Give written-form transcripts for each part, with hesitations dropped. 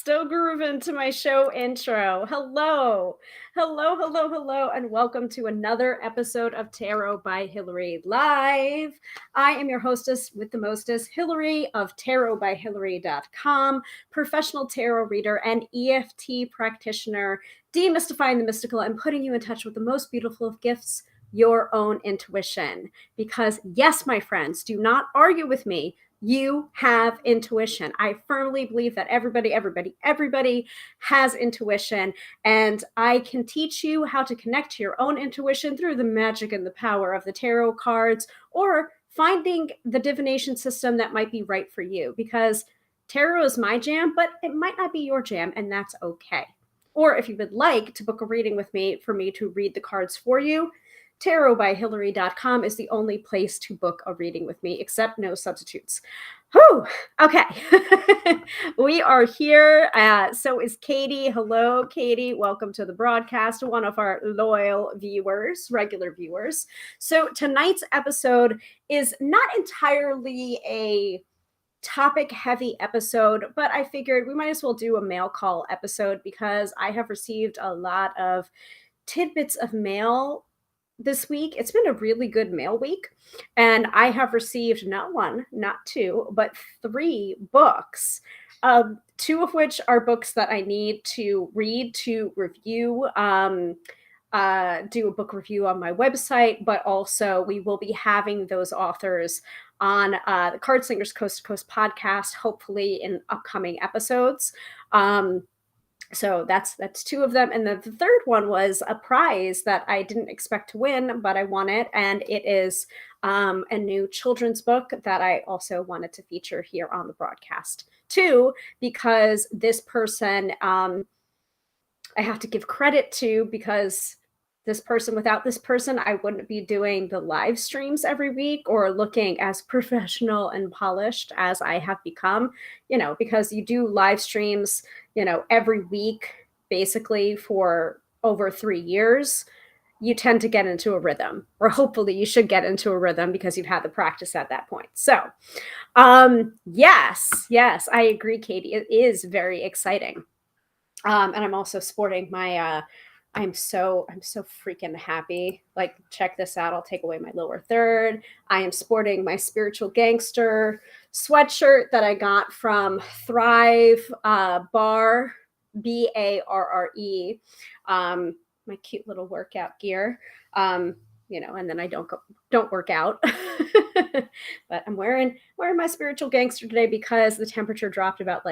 still grooving to my show intro. Hello, and welcome to another episode of Tarot by Hilary Live. I am your hostess with the mostest, Hilary of tarotbyhilary.com, professional tarot reader and EFT practitioner, demystifying the mystical and putting you in touch with the most beautiful of gifts, your own intuition. Because, yes, my friends, do not argue with me. You have intuition. I firmly believe that everybody has intuition, and I can teach you how to connect to your own intuition through the magic and the power of the tarot cards, or finding the divination system that might be right for you, because tarot is my jam, but it might not be your jam, and that's okay. Or if you would like to book a reading with me for me to read the cards for you, tarotbyhilary.com is the only place to book a reading with me, except no substitutes. Whew, okay. We are here. So is Katie. Hello, Katie. Welcome to the broadcast, one of our loyal viewers, regular viewers. So tonight's episode is not entirely a topic-heavy episode, but I figured we might as well do a mail call episode because I have received a lot of tidbits of mail this week. It's been a really good mail week, and I have received not one, not two, but 3 books. 2 of which are books that I need to read to review, do a book review on my website, but also we will be having those authors on the Card Slingers Coast to Coast podcast, hopefully in upcoming episodes. So that's 2 of them. And the third one was a prize that I didn't expect to win, but I won it. And it is a new children's book that I also wanted to feature here on the broadcast too, because this person, I have to give credit to, because without this person, I wouldn't be doing the live streams every week or looking as professional and polished as I have become, because you do live streams, every week, basically for over 3 years, you tend to get into a rhythm, or hopefully you should get into a rhythm because you've had the practice at that point. So, yes, I agree, Katie. It is very exciting. And I'm also sporting my, I'm so freaking happy. Like, check this out. I'll take away my lower third. I am sporting my Spiritual Gangster sweatshirt that I got from Thrive Bar, Barre. My cute little workout gear. And then I don't work out. But I'm wearing my Spiritual Gangster today because the temperature dropped about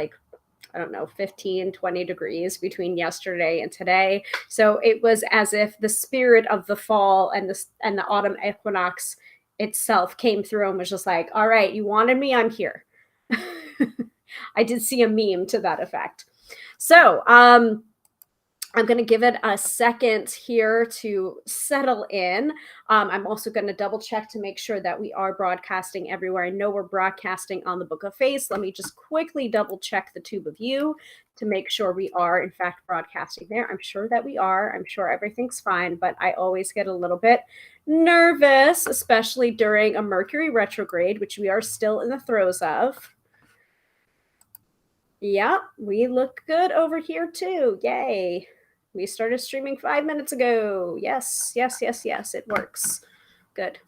15, 20 degrees between yesterday and today. So it was as if the spirit of the fall and the autumn equinox itself came through and was just like, all right, you wanted me, I'm here. I did see a meme to that effect. So I'm going to give it a second here to settle in. I'm also going to double check to make sure that we are broadcasting everywhere. I know we're broadcasting on the Book of Face. Let me just quickly double check the Tube of You to make sure we are, in fact, broadcasting there. I'm sure that we are. I'm sure everything's fine, but I always get a little bit nervous, especially during a Mercury retrograde, which we are still in the throes of. Yeah, we look good over here too. Yay. We started streaming 5 minutes ago. Yes, it works. Good.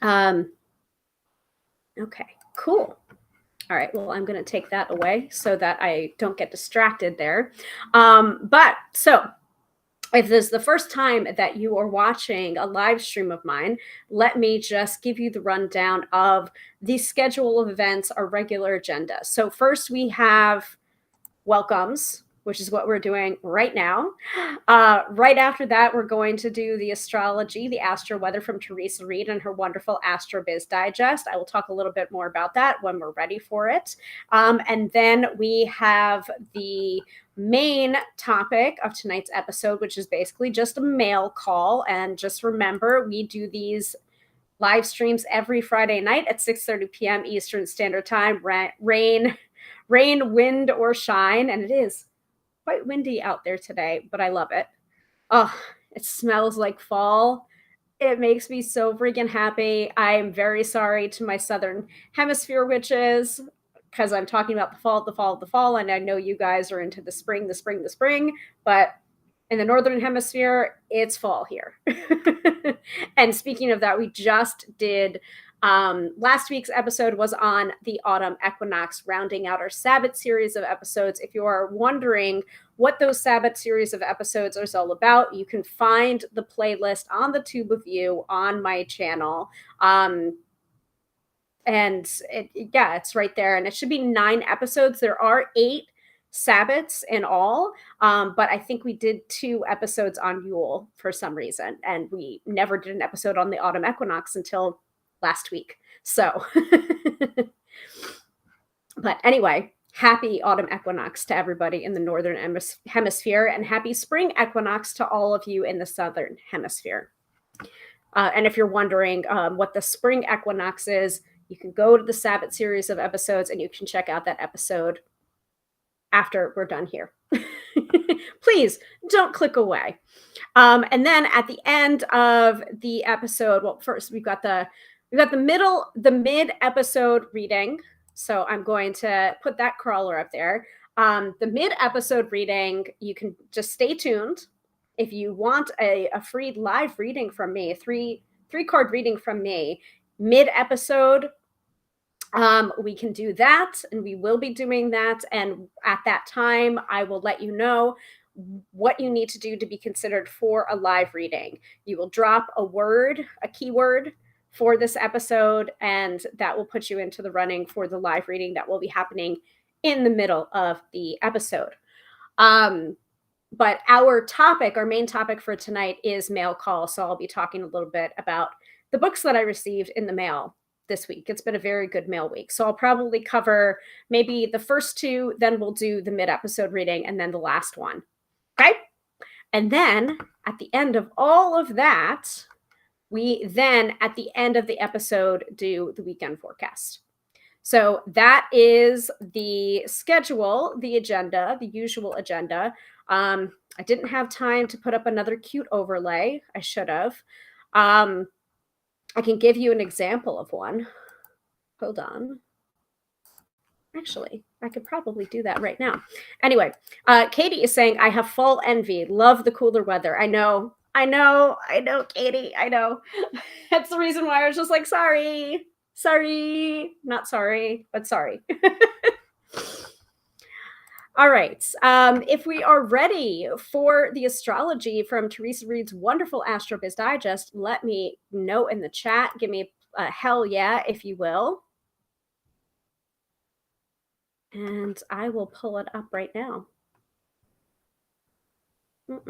Okay, cool. All right, well, I'm going to take that away so that I don't get distracted there. But so if this is the first time that you are watching a live stream of mine, let me just give you the rundown of the schedule of events, our regular agenda. So first we have welcomes, which is what we're doing right now. Right after that, we're going to do the astrology, the astro-weather from Teresa Reed and her wonderful Astro Biz Digest. I will talk a little bit more about that when we're ready for it. And then we have the main topic of tonight's episode, which is basically just a mail call. And just remember, we do these live streams every Friday night at 6:30 p.m. Eastern Standard Time, rain, wind, or shine. And it is quite windy out there today, but I love it. Oh, it smells like fall. It makes me so freaking happy. I'm very sorry to my Southern Hemisphere witches. because I'm talking about the fall, and I know you guys are into the spring, but in the Northern Hemisphere, it's fall here. And speaking of that, we just did last week's episode was on the autumn equinox, rounding out our Sabbath series of episodes. If you are wondering what those Sabbath series of episodes are all about, you can find the playlist on the Tube of You on my channel. And it's right there. And it should be 9 episodes. There are 8 Sabbats in all. But I think we did 2 episodes on Yule for some reason. And we never did an episode on the autumn equinox until last week. So, but anyway, happy autumn equinox to everybody in the Northern Hemisphere, and happy spring equinox to all of you in the Southern Hemisphere. And if you're wondering what the spring equinox is, you can go to the Sabbath series of episodes and you can check out that episode after we're done here. Please don't click away. And then at the end of the episode, well, first we've got the mid episode reading. So I'm going to put that crawler up there. The mid episode reading, you can just stay tuned. If you want a free live reading from me, three card reading from me, mid episode, we can do that, and we will be doing that. And at that time, I will let you know what you need to do to be considered for a live reading. You will drop a keyword for this episode, and that will put you into the running for the live reading that will be happening in the middle of the episode. But our main topic for tonight is mail call. So I'll be talking a little bit about the books that I received in the mail this week. It's been a very good mail week. So I'll probably cover maybe the first 2, then we'll do the mid-episode reading, and then the last one. Okay? And then at the end of all of that, we then at the end of the episode do the weekend forecast. So that is the schedule, the agenda, the usual agenda. I didn't have time to put up another cute overlay. I should have. I can give you an example of one. Hold on. Actually, I could probably do that right now. Anyway, Katie is saying, I have fall envy. Love the cooler weather. I know, Katie. I know. That's the reason why I was just like, sorry. Not sorry, but sorry. All right. If we are ready for the astrology from Teresa Reed's wonderful AstroBiz Digest, let me know in the chat. Give me a hell yeah, if you will. And I will pull it up right now. There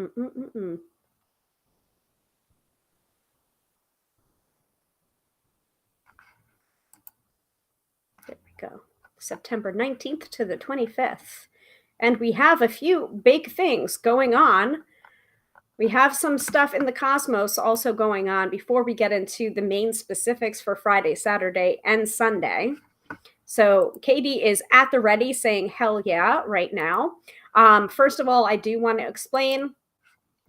we go. September 19th to the 25th. And we have a few big things going on. We have some stuff in the cosmos also going on before we get into the main specifics for Friday, Saturday, and Sunday. So Katie is at the ready saying hell yeah right now. First of all, I do want to explain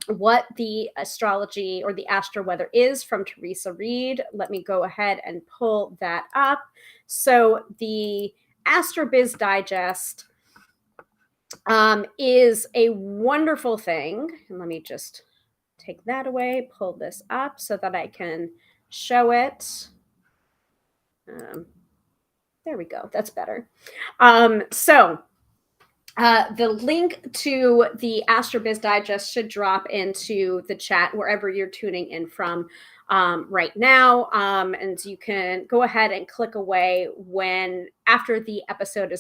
what the astrology or the astro-weather is from Teresa Reed. Let me go ahead and pull that up. So the AstroBiz Digest is a wonderful thing. And let me just take that away, pull this up so that I can show it. There we go. That's better. The link to the AstroBiz Digest should drop into the chat wherever you're tuning in from right now. And you can go ahead and click away after the episode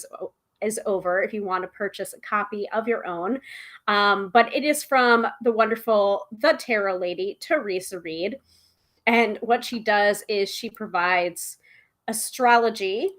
is over if you want to purchase a copy of your own. But it is from the tarot lady, Teresa Reed. And what she does is she provides astrology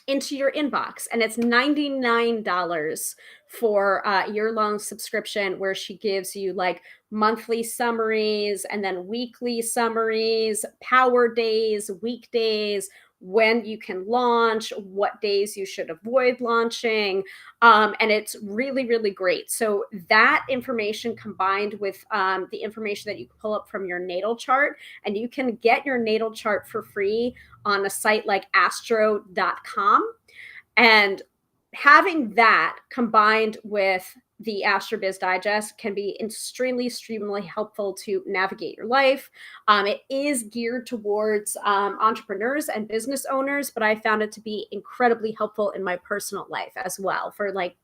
into your inbox, and it's $99 for a year-long subscription where she gives you like monthly summaries and then weekly summaries, power days, weekdays, when you can launch, what days you should avoid launching. And it's really, really great. So that information combined with the information that you can pull up from your natal chart, and you can get your natal chart for free on a site like astro.com. And having that combined with the AstroBiz Digest can be extremely helpful to navigate your life. It is geared towards entrepreneurs and business owners, but I found it to be incredibly helpful in my personal life as well. For like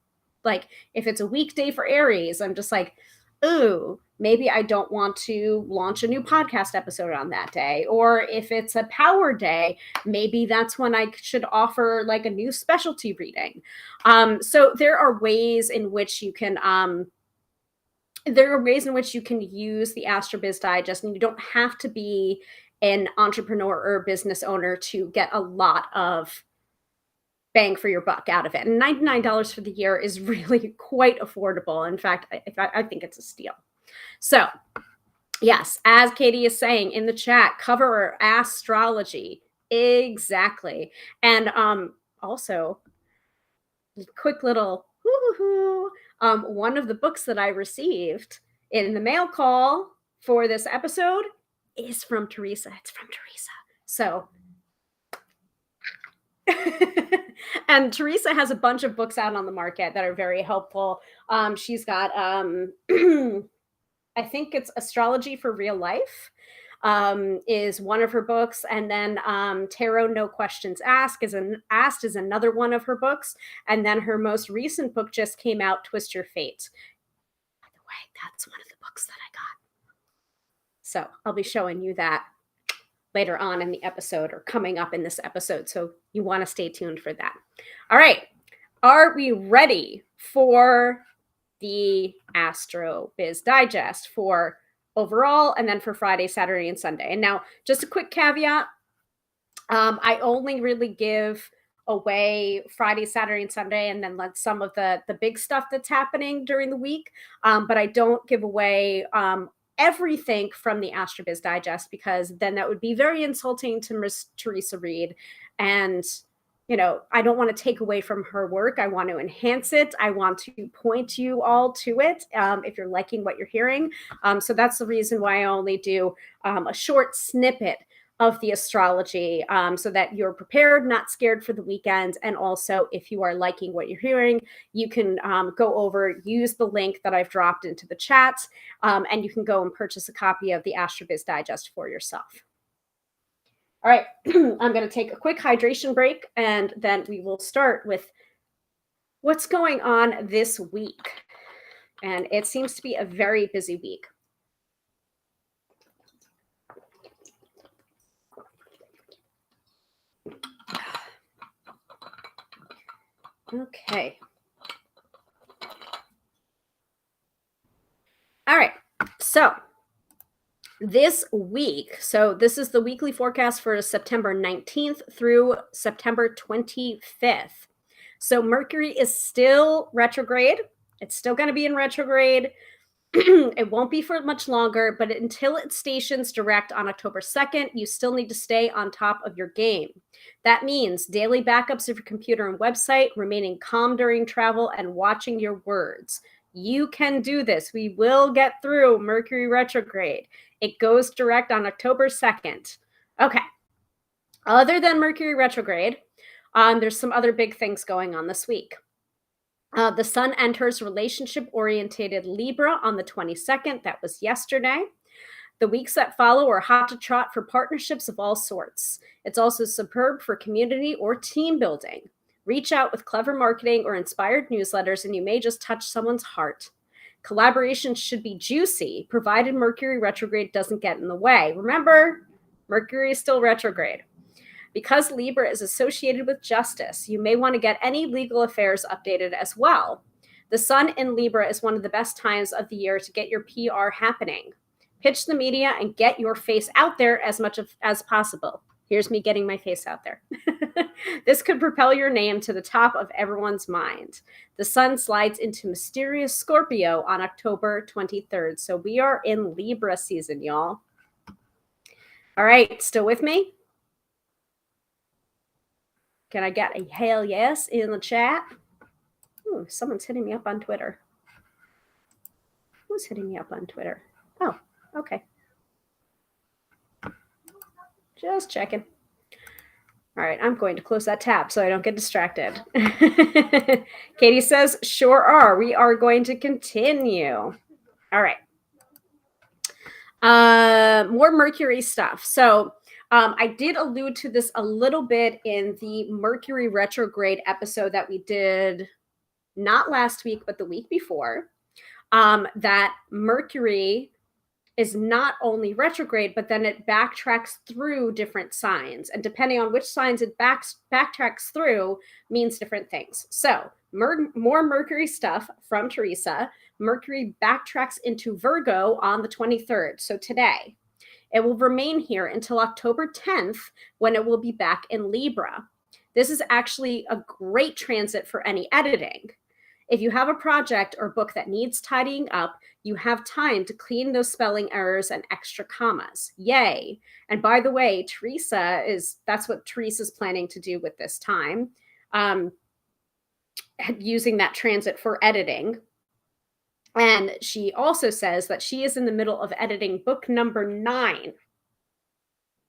if it's a weekday for Aries, I'm just like, ooh, maybe I don't want to launch a new podcast episode on that day. Or if it's a power day, maybe that's when I should offer like a new specialty reading. So there are ways in which you can use the AstroBiz Digest, and you don't have to be an entrepreneur or business owner to get a lot of bang for your buck out of it. And $99 for the year is really quite affordable. In fact, I think it's a steal. So yes, as Katie is saying in the chat, cover astrology. Exactly. And also, quick little one of the books that I received in the mail call for this episode is from Teresa. It's from Teresa. So and Teresa has a bunch of books out on the market that are very helpful. She's got I think it's Astrology for Real Life is one of her books. And then Tarot No Questions Asked is another one of her books. And then her most recent book just came out, Twist Your Fate. By the way, that's one of the books that I got. So I'll be showing you that later on in the episode, or coming up in this episode. So you want to stay tuned for that. All right. Are we ready for the AstroBiz Digest for overall, and then for Friday, Saturday, and Sunday? And now, just a quick caveat. I only really give away Friday, Saturday, and Sunday, and then let some of the big stuff that's happening during the week. But I don't give away everything from the AstroBiz Digest, because then that would be very insulting to Miss Teresa Reed. And, you know, I don't want to take away from her work. I want to enhance it. I want to point you all to it if you're liking what you're hearing. So that's the reason why I only do a short snippet of the astrology, so that you're prepared, not scared for the weekend. And also, if you are liking what you're hearing, you can go over, use the link that I've dropped into the chat, and you can go and purchase a copy of the AstroBiz Digest for yourself. All right, I'm going to take a quick hydration break, and then we will start with what's going on this week. And it seems to be a very busy week. Okay. All right. So this week, so this is the weekly forecast for September 19th through September 25th. So Mercury is still retrograde. It's still going to be in retrograde. It won't be for much longer, but until it stations direct on October 2nd, you still need to stay on top of your game. That means daily backups of your computer and website, remaining calm during travel, and watching your words. You can do this. We will get through Mercury retrograde. It goes direct on October 2nd. Okay. Other than Mercury retrograde, there's some other big things going on this week. The sun enters relationship-orientated Libra on the 22nd. That was yesterday. The weeks that follow are hot to trot for partnerships of all sorts. It's also superb for community or team building. Reach out with clever marketing or inspired newsletters, and you may just touch someone's heart. Collaborations should be juicy, provided Mercury retrograde doesn't get in the way. Remember, Mercury is still retrograde. Because Libra is associated with justice, you may want to get any legal affairs updated as well. The sun in Libra is one of the best times of the year to get your PR happening. Pitch the media and get your face out there as much as possible. Here's me getting my face out there. This could propel your name to the top of everyone's mind. The sun slides into mysterious Scorpio on October 23rd. So we are in Libra season, y'all. All right, still with me? Can I get a hell yes in the chat? Ooh, someone's hitting me up on Twitter. Who's hitting me up on Twitter? Oh, okay. Just checking. All right, I'm going to close that tab so I don't get distracted. Katie says, sure are. We are going to continue. All right. More Mercury stuff. So I did allude to this a little bit in the Mercury retrograde episode that we did not last week, but the week before, that Mercury is not only retrograde, but then it backtracks through different signs. And depending on which signs it backtracks through means different things. So more Mercury stuff from Teresa. Mercury backtracks into Virgo on the 23rd. So today. It will remain here until October 10th, when it will be back in Libra. This is actually a great transit for any editing. If you have a project or book that needs tidying up, you have time to clean those spelling errors and extra commas. Yay. And by the way, that's what Teresa's planning to do with this time, using that transit for editing. And she also says that she is in the middle of editing book number 9.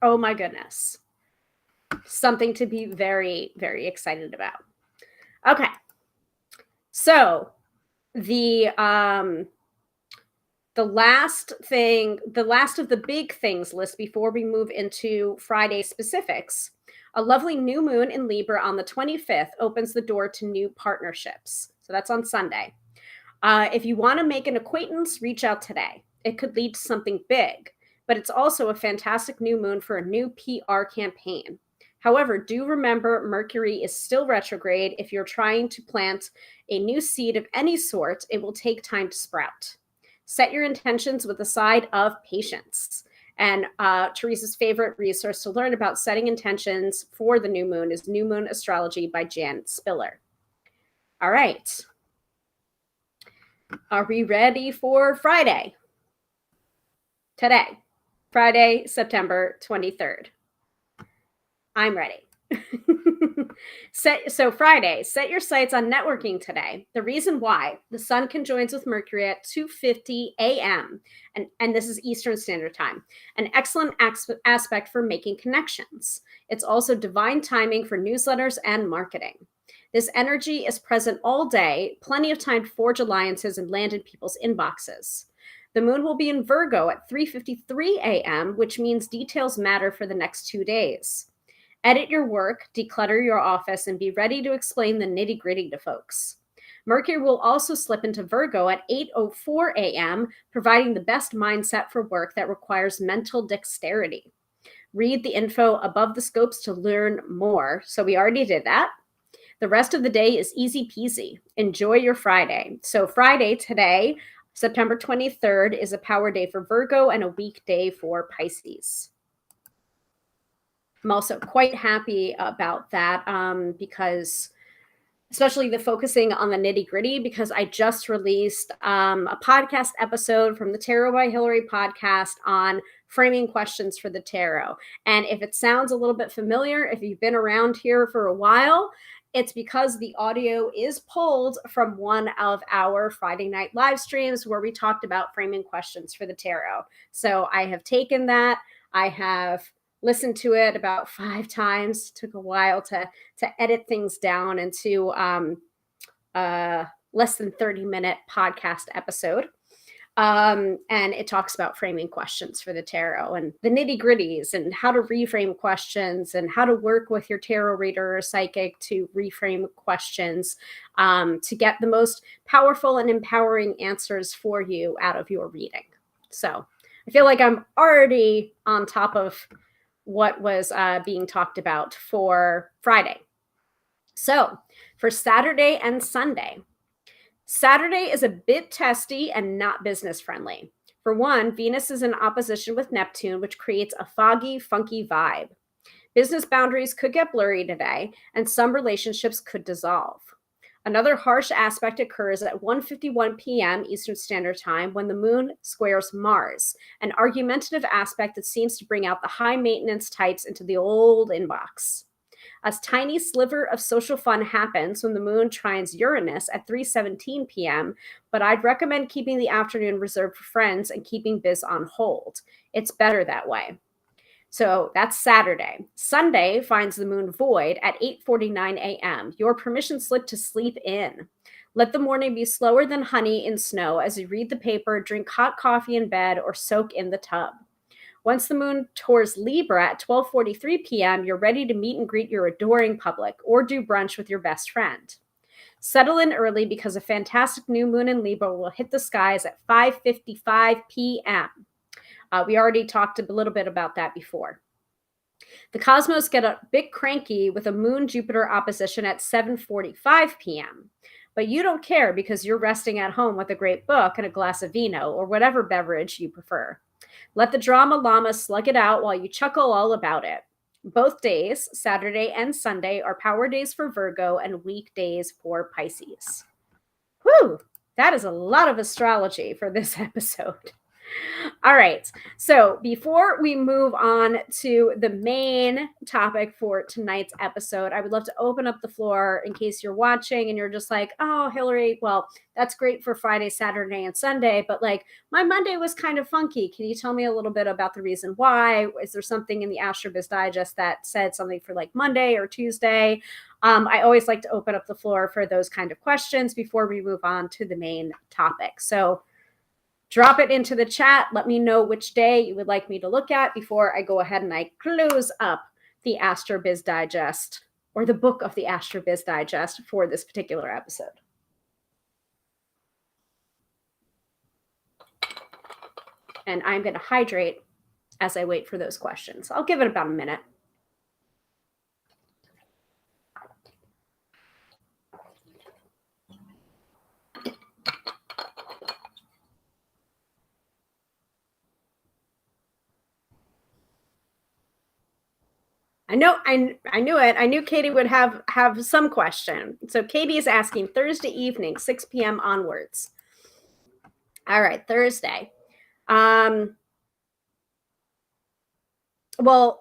Oh my goodness. Something to be very, very excited about. Okay. So the last of the big things list before we move into Friday specifics, a lovely new moon in Libra on the 25th opens the door to new partnerships. So that's on Sunday. If you want to make an acquaintance, reach out today. It could lead to something big, but it's also a fantastic new moon for a new PR campaign. However, do remember Mercury is still retrograde. If you're trying to plant a new seed of any sort, it will take time to sprout. Set your intentions with a side of patience. And Teresa's favorite resource to learn about setting intentions for the new moon is New Moon Astrology by Jan Spiller. All right. Are we ready for Friday? Today, Friday, September 23rd. I'm ready. Friday, set your sights on networking today. The reason why: the sun conjoins with Mercury at 2:50 a.m. and this is Eastern Standard Time. An excellent aspect for making connections. It's also divine timing for newsletters and marketing. This energy is present all day, plenty of time to forge alliances and land in people's inboxes. The moon will be in Virgo at 3:53 a.m., which means details matter for the next 2 days. Edit your work, declutter your office, and be ready to explain the nitty-gritty to folks. Mercury will also slip into Virgo at 8:04 a.m., providing the best mindset for work that requires mental dexterity. Read the info above the scopes to learn more. So we already did that. The rest of the day is easy peasy. Enjoy your Friday. So Friday today, September 23rd, is a power day for Virgo and a weak day for Pisces. I'm also quite happy about that because especially the focusing on the nitty gritty, because I just released a podcast episode from the Tarot by Hilary podcast on framing questions for the tarot. And if it sounds a little bit familiar, if you've been around here for a while, it's because the audio is pulled from one of our Friday night live streams where we talked about framing questions for the tarot. So I have taken that. I have listened to it about 5 times. It took a while to edit things down into less than 30-minute podcast episode. And it talks about framing questions for the tarot and the nitty-gritties and how to reframe questions and how to work with your tarot reader or psychic to reframe questions to get the most powerful and empowering answers for you out of your reading. So I feel like I'm already on top of what was being talked about for Friday. So for Saturday and Sunday, Saturday is a bit testy and not business friendly. For one, Venus is in opposition with Neptune, which creates a foggy, funky vibe. Business boundaries could get blurry today, and some relationships could dissolve. Another harsh aspect occurs at 1:51 p.m. Eastern Standard Time when the moon squares Mars, an argumentative aspect that seems to bring out the high maintenance types into the old inbox. A tiny sliver of social fun happens when the moon trines Uranus at 3:17 p.m., but I'd recommend keeping the afternoon reserved for friends and keeping biz on hold. It's better that way. So that's Saturday. Sunday finds the moon void at 8:49 a.m. Your permission slip to sleep in. Let the morning be slower than honey in snow as you read the paper, drink hot coffee in bed, or soak in the tub. Once the moon tours Libra at 12:43 p.m., you're ready to meet and greet your adoring public or do brunch with your best friend. Settle in early because a fantastic new moon in Libra will hit the skies at 5:55 p.m. We already talked a little bit about that before. The cosmos get a bit cranky with a moon-Jupiter opposition at 7:45 p.m. But you don't care because you're resting at home with a great book and a glass of vino or whatever beverage you prefer. Let the drama llama slug it out while you chuckle all about it. Both days, Saturday and Sunday, are power days for Virgo and weekdays for Pisces. Whew, that is a lot of astrology for this episode. All right. So before we move on to the main topic for tonight's episode, I would love to open up the floor in case you're watching and you're just like, oh, Hilary, well, that's great for Friday, Saturday, and Sunday, but like my Monday was kind of funky. Can you tell me a little bit about the reason why? Is there something in the AstroBiz Digest that said something for like Monday or Tuesday? I always like to open up the floor for those kind of questions before we move on to the main topic. So drop it into the chat. Let me know which day you would like me to look at before I go ahead and I close up the AstroBiz Digest or the book of the AstroBiz Digest for this particular episode. And I'm going to hydrate as I wait for those questions. I'll give it about a minute. I knew it. I knew Katie would have some question. So Katie is asking Thursday evening, 6 p.m. onwards. All right, Thursday. Well,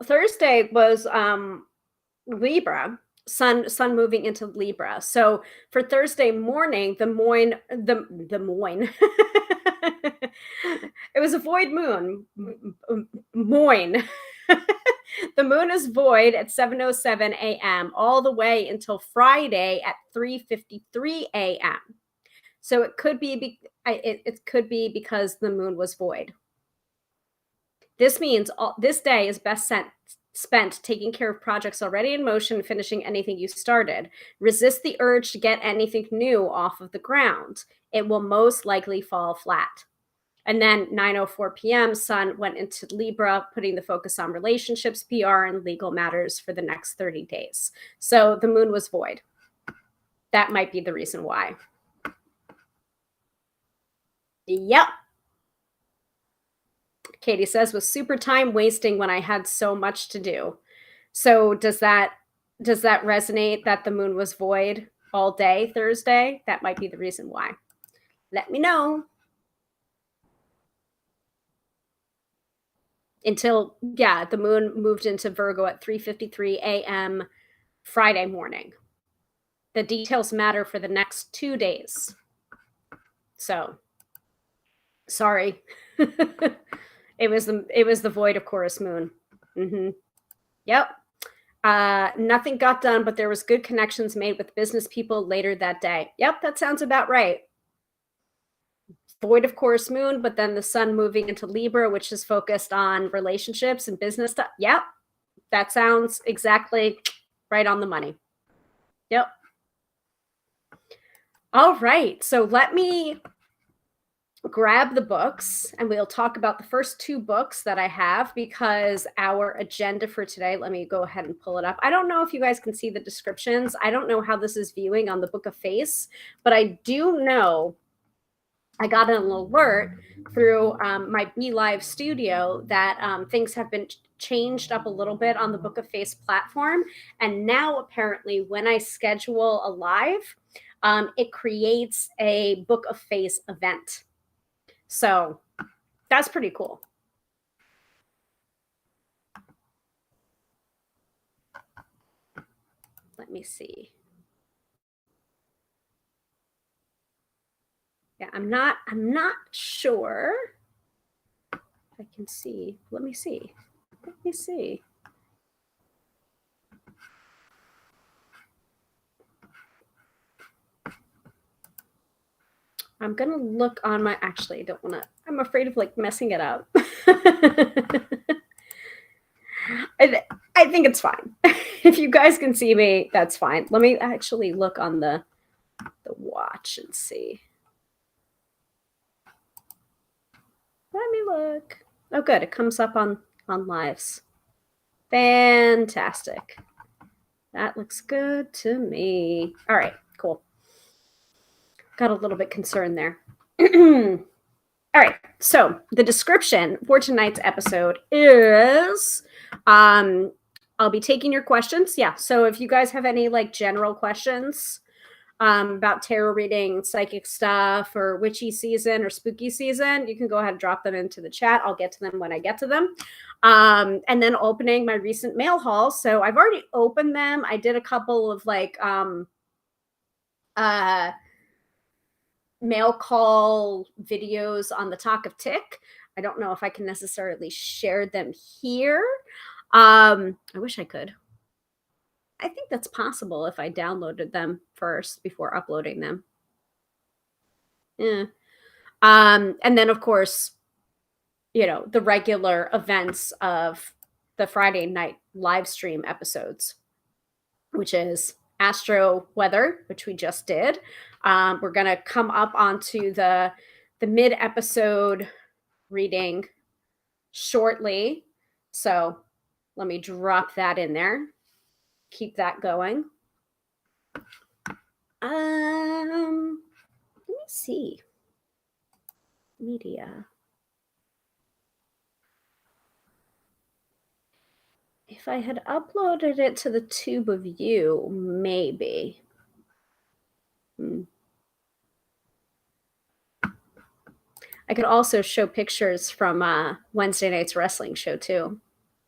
Thursday was Libra, sun moving into Libra. So for Thursday morning, the moon, it was a void moon. Moin. The moon is void at 7:07 a.m. all the way until Friday at 3:53 a.m. So it could be it could be because the moon was void. This means this day is best spent taking care of projects already in motion and finishing anything you started. Resist the urge to get anything new off of the ground. It will most likely fall flat. And then 9:04 p.m., Sun went into Libra, putting the focus on relationships, PR, and legal matters for the next 30 days. So the moon was void. That might be the reason why. Yep. Katie says, was super time wasting when I had so much to do. So does that resonate that the moon was void all day Thursday? That might be the reason why. Let me know. Until, yeah, the moon moved into Virgo at 3:53 a.m. Friday morning. The details matter for the next 2 days. So, sorry. It was the void of Chorus moon. Yep. Nothing got done, but there was good connections made with business people later that day. Yep, that sounds about right. Void of Chorus moon, but then the sun moving into Libra, which is focused on relationships and business stuff. Yep, that sounds exactly right on the money. Yep. All right, so let me grab the books and we'll talk about the first 2 books that I have because our agenda for today, let me go ahead and pull it up. I don't know if you guys can see the descriptions. I don't know how this is viewing on the Book of Face, but I do know I got an alert through my Be Live studio that things have been changed up a little bit on the Book of Face platform. And now apparently when I schedule a live, it creates a Book of Face event. So that's pretty cool. Let me see. Yeah, I'm not sure if I can see. Let me see. I'm gonna look on my, actually I don't wanna, I'm afraid of like messing it up. I think it's fine. If you guys can see me, that's fine. Let me actually look on the watch and see. Let me look. Oh, good. It comes up on lives. Fantastic. That looks good to me. All right, cool. Got a little bit concerned there. All right, so the description for tonight's episode is I'll be taking your questions. Yeah, so if you guys have any like general questions about tarot reading, psychic stuff, or witchy season or spooky season, you can go ahead and drop them into the chat. I'll get to them when I get to them. And then opening my recent mail haul. So I've already opened them. I did a couple of like mail call videos on the Talk of Tick. I don't know if I can necessarily share them here. I wish I could. I think that's possible if I downloaded them first before uploading them. Yeah. And then of course, you know, the regular events of the Friday night live stream episodes, which is astro-weather, which we just did. We're going to come up onto the mid-episode reading shortly. So let me drop that in there. Keep that going. Let me see. Media. If I had uploaded it to the Tube of You, maybe. I could also show pictures from Wednesday night's wrestling show too,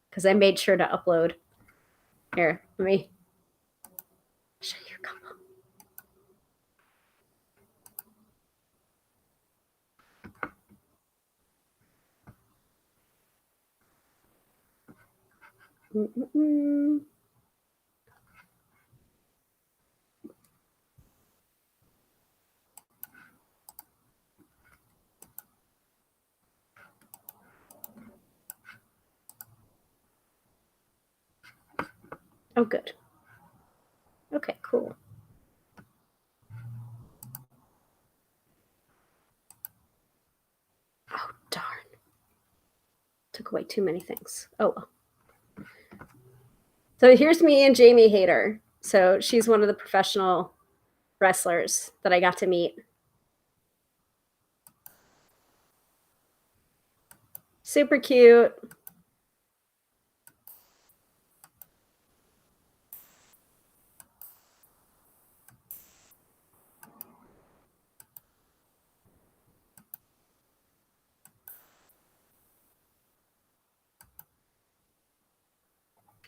because I made sure to upload. Here, let me show you a couple. Oh, good. Okay, cool. Oh, darn. Took away too many things. Oh, well. So here's me and Jamie Hayter. So she's one of the professional wrestlers that I got to meet. Super cute.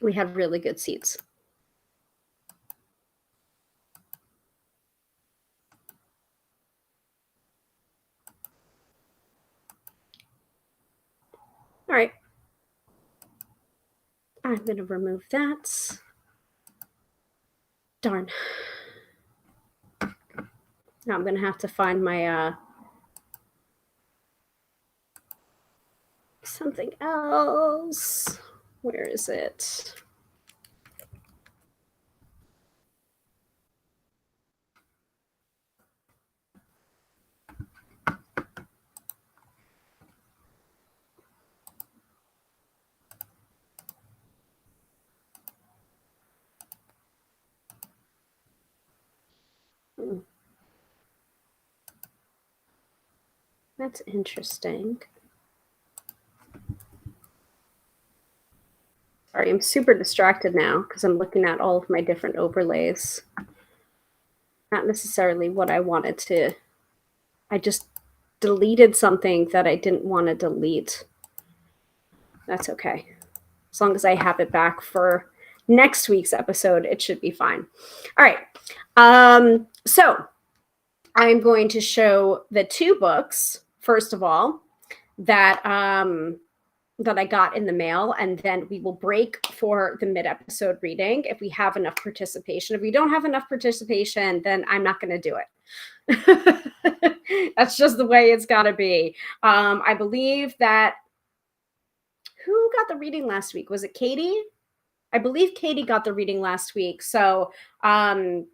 We had really good seats. All right. I'm going to remove that. Darn. Now I'm going to have to find my something else. Where is it? That's interesting. Sorry, I'm super distracted now because I'm looking at all of my different overlays. Not necessarily what I wanted to. I just deleted something that I didn't want to delete. That's okay. As long as I have it back for next week's episode, it should be fine. All right. So I'm going to show the 2 books, first of all, that that I got in the mail, and then we will break for the mid-episode reading if we have enough participation. If we don't have enough participation, then I'm not going to do it. That's just the way it's got to be. I believe that who got the reading last week? Was it Katie? I believe Katie got the reading last week. So I'm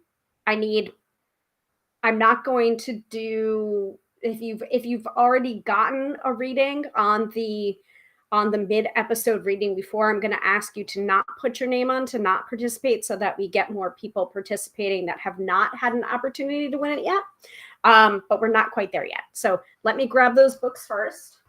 not going to do, if you've already gotten a reading on the mid-episode reading before, I'm going to ask you to not put your name on, to not participate, so that we get more people participating that have not had an opportunity to win it yet. But we're not quite there yet. So let me grab those books first.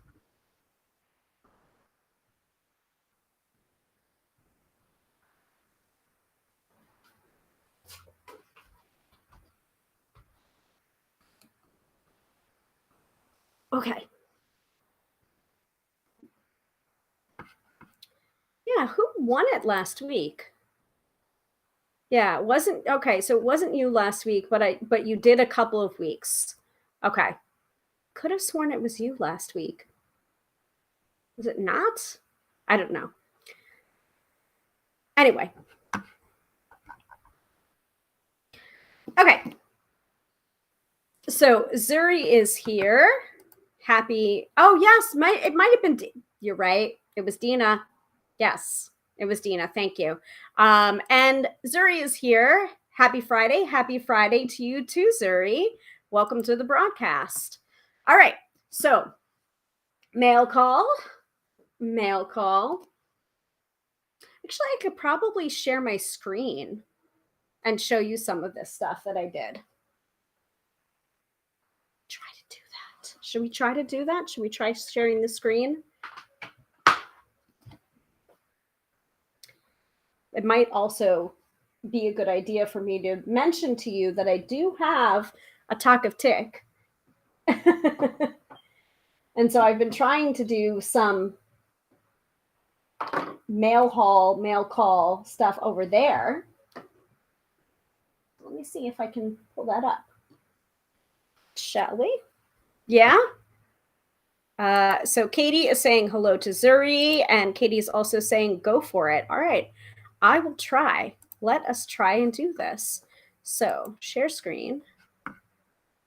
Okay. Yeah, who won it last week? Yeah, it wasn't okay. So it wasn't you last week, but you did a couple of weeks. Okay. Could have sworn it was you last week. Was it not? I don't know. Anyway. Okay. So Zuri is here. Happy. Oh, yes. It might have been. You're right. It was Dina. Yes, it was Dina. Thank you. And Zuri is here. Happy Friday. Happy Friday to you too, Zuri. Welcome to the broadcast. All right. So mail call. Mail call. Actually, I could probably share my screen and show you some of this stuff that I did. Try to do that. Should we try to do that? Should we try sharing the screen? It might also be a good idea for me to mention to you that I do have a talk of tick. And so I've been trying to do some mail call stuff over there. Let me see if I can pull that up. Shall we? Yeah. So Katie is saying hello to Zuri, and Katie's also saying go for it. All right. I will try. Let us try and do this. So share screen. I'm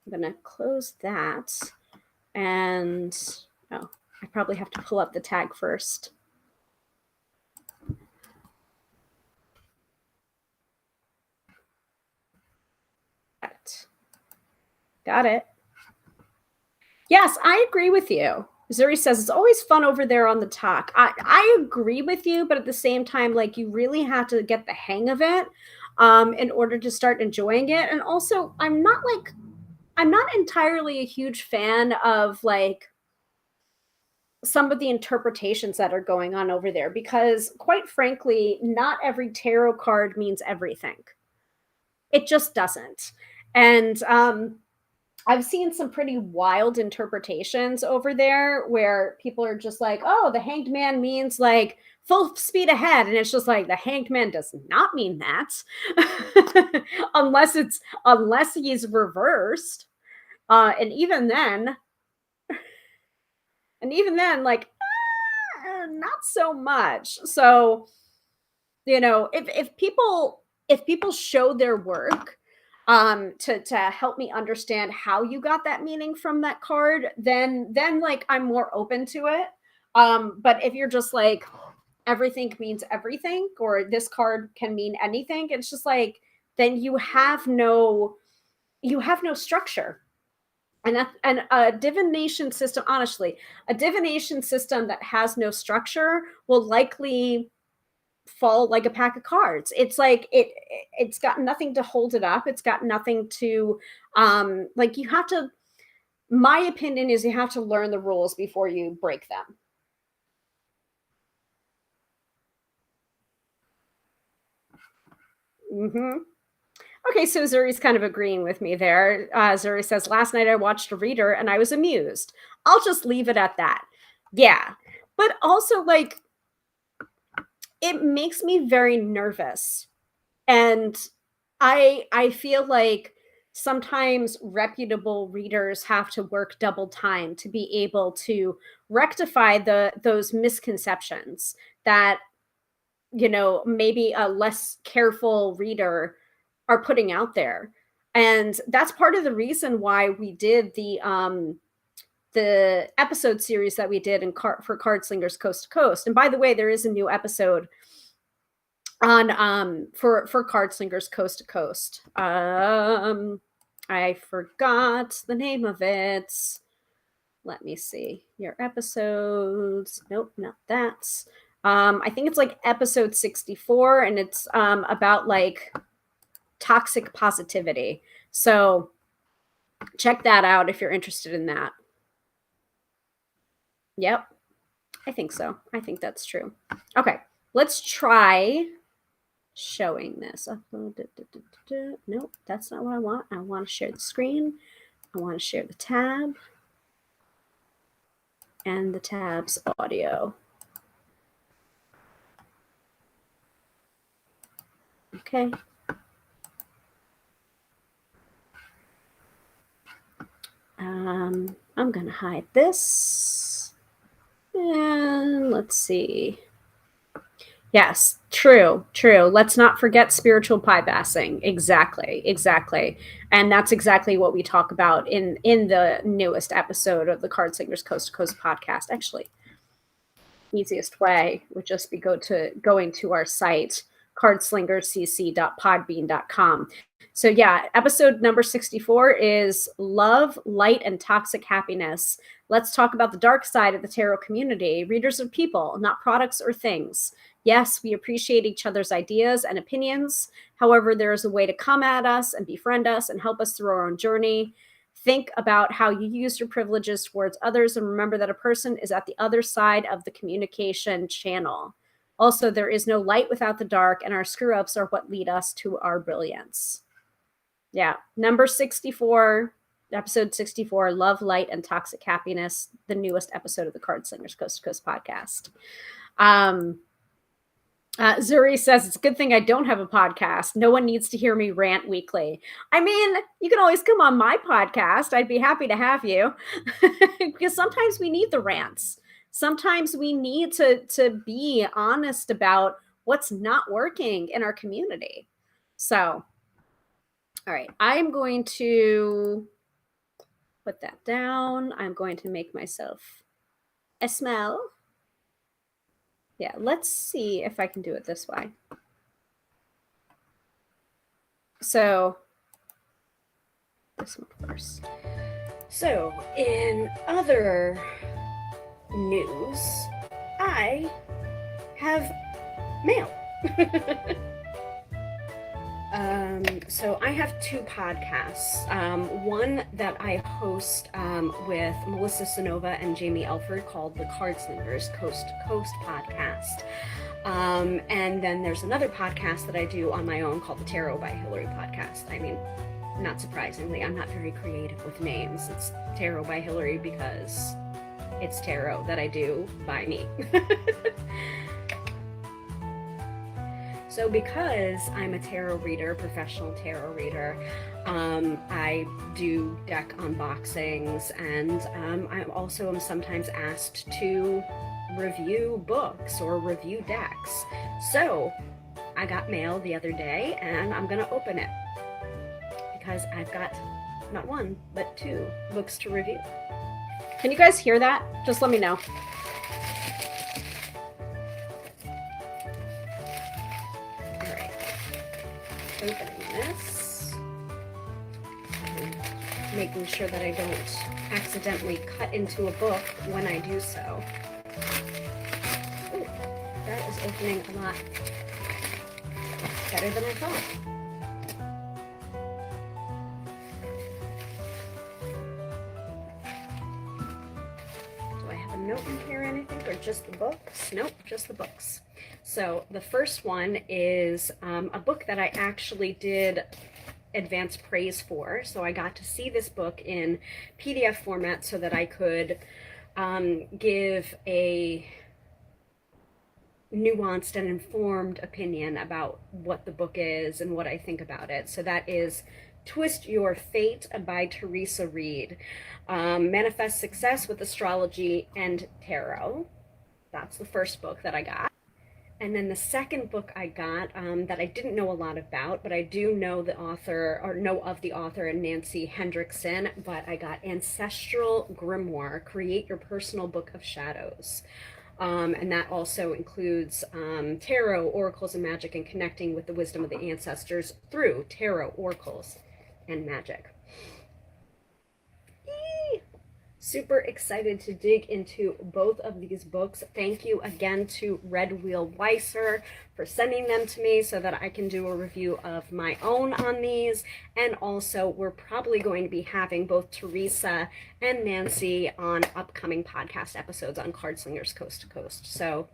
going to close that. And oh, I probably have to pull up the tag first. Got it. Yes, I agree with you. Zuri says it's always fun over there on the talk. I agree with you, but at the same time, like, you really have to get the hang of it in order to start enjoying it. And also, I'm not entirely a huge fan of like some of the interpretations that are going on over there, because quite frankly, not every tarot card means everything. It just doesn't. And I've seen some pretty wild interpretations over there where people are just like, oh, the hanged man means like full speed ahead. And it's just like, the hanged man does not mean that unless he's reversed. And even then, like, not so much. So, you know, if people show their work to help me understand how you got that meaning from that card, then like I'm more open to it. But if you're just like, everything means everything, or this card can mean anything, it's just like, then you have no structure. And a divination system, honestly, a divination system that has no structure will likely fall like a pack of cards. It's like it's got nothing to hold it up. It's got nothing to like, you have to, my opinion is, you have to learn the rules before you break them. Mm-hmm. Okay, so Zuri's kind of agreeing with me there. Zuri says, last night I watched a reader and I was amused. I'll just leave it at that. Yeah. But also, like, it makes me very nervous. And I feel like sometimes reputable readers have to work double time to be able to rectify those misconceptions that, maybe a less careful reader are putting out there. And that's part of the reason why we did the episode series that we did for Card Slingers Coast to Coast. And by the way, there is a new episode on for Card Slingers Coast to Coast. I forgot the name of it. Let me see. Your episodes. Nope, not that. I think it's like episode 64, and it's about like toxic positivity. So check that out if you're interested in that. Yep. I think so. I think that's true. Okay, let's try showing this. Nope, that's not what I want. I want to share the screen. I want to share the tab and the tab's audio. Okay. I'm going to hide this. And let's see. Yes, true. Let's not forget spiritual pie bassing. Exactly. And that's exactly what we talk about in the newest episode of the Card Slingers Coast to Coast podcast. Actually, easiest way would just be going to our site, cardslingerscc.podbean.com. So yeah, episode number 64 is Love, Light, and Toxic Happiness. Let's talk about the dark side of the tarot community. Readers are people, not products or things. Yes, we appreciate each other's ideas and opinions. However, there is a way to come at us and befriend us and help us through our own journey. Think about how you use your privileges towards others, and remember that a person is at the other side of the communication channel. Also, there is no light without the dark, and our screw-ups are what lead us to our brilliance. Yeah, number 64, episode 64, Love, Light, and Toxic Happiness, the newest episode of the Card Slingers Coast to Coast podcast. Zuri says, it's a good thing I don't have a podcast. No one needs to hear me rant weekly. I mean, you can always come on my podcast. I'd be happy to have you. Because sometimes we need the rants. Sometimes we need to be honest about what's not working in our community. So, all right, I'm going to put that down. I'm going to make myself a smell. Yeah, let's see if I can do it this way. So, this one first. So, in other news, I have mail. So I have two podcasts. One that I host with Melissa Sonova and Jamie Elford called the Card Slingers Coast to Coast podcast. And then there's another podcast that I do on my own called the Tarot by Hilary podcast. I mean, not surprisingly, I'm not very creative with names. It's Tarot by Hilary because it's tarot that I do by me. So because I'm a tarot reader, professional tarot reader, I do deck unboxings, and I also am sometimes asked to review books or review decks. So I got mail the other day, and I'm gonna open it because I've got not one, but two books to review. Can you guys hear that? Just let me know. Opening this, making sure that I don't accidentally cut into a book when I do so. Ooh, that is opening a lot better than I thought. Do I have a note in here or anything, or just the books? Nope, just the books. So the first one is a book that I actually did advance praise for. So I got to see this book in PDF format so that I could give a nuanced and informed opinion about what the book is and what I think about it. So that is Twist Your Fate by Teresa Reed. Manifest Success with Astrology and Tarot. That's the first book that I got. And then the second book I got that I didn't know a lot about, but I do know the author, or know of the author, Nancy Hendrickson, but I got Ancestral Grimoire, Create Your Personal Book of Shadows. And that also includes tarot, oracles, and magic, and connecting with the wisdom of the ancestors through tarot, oracles, and magic. Super excited to dig into both of these books. Thank you again to Red Wheel Weiser for sending them to me so that I can do a review of my own on these. And also, we're probably going to be having both Teresa and Nancy on upcoming podcast episodes on Card Slingers Coast to Coast. So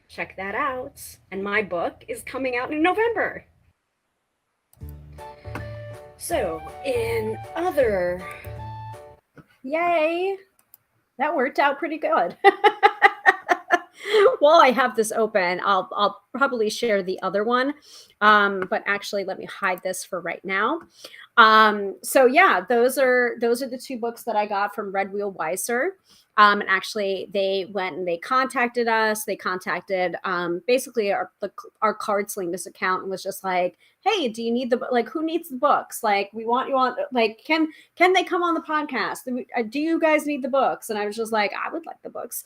check that out. And my book is coming out in November. So, in other... Yay! That worked out pretty good. While I have this open, I'll probably share the other one. But actually, let me hide this for right now. So yeah, those are the two books that I got from Red Wheel Weiser. And actually, they went and they contacted us. They contacted basically our Card Slingers account and was just like, "Hey, do you need who needs the books? Like, we want you on. Like, can they come on the podcast? Do you guys need the books?" And I was just like, "I would like the books,"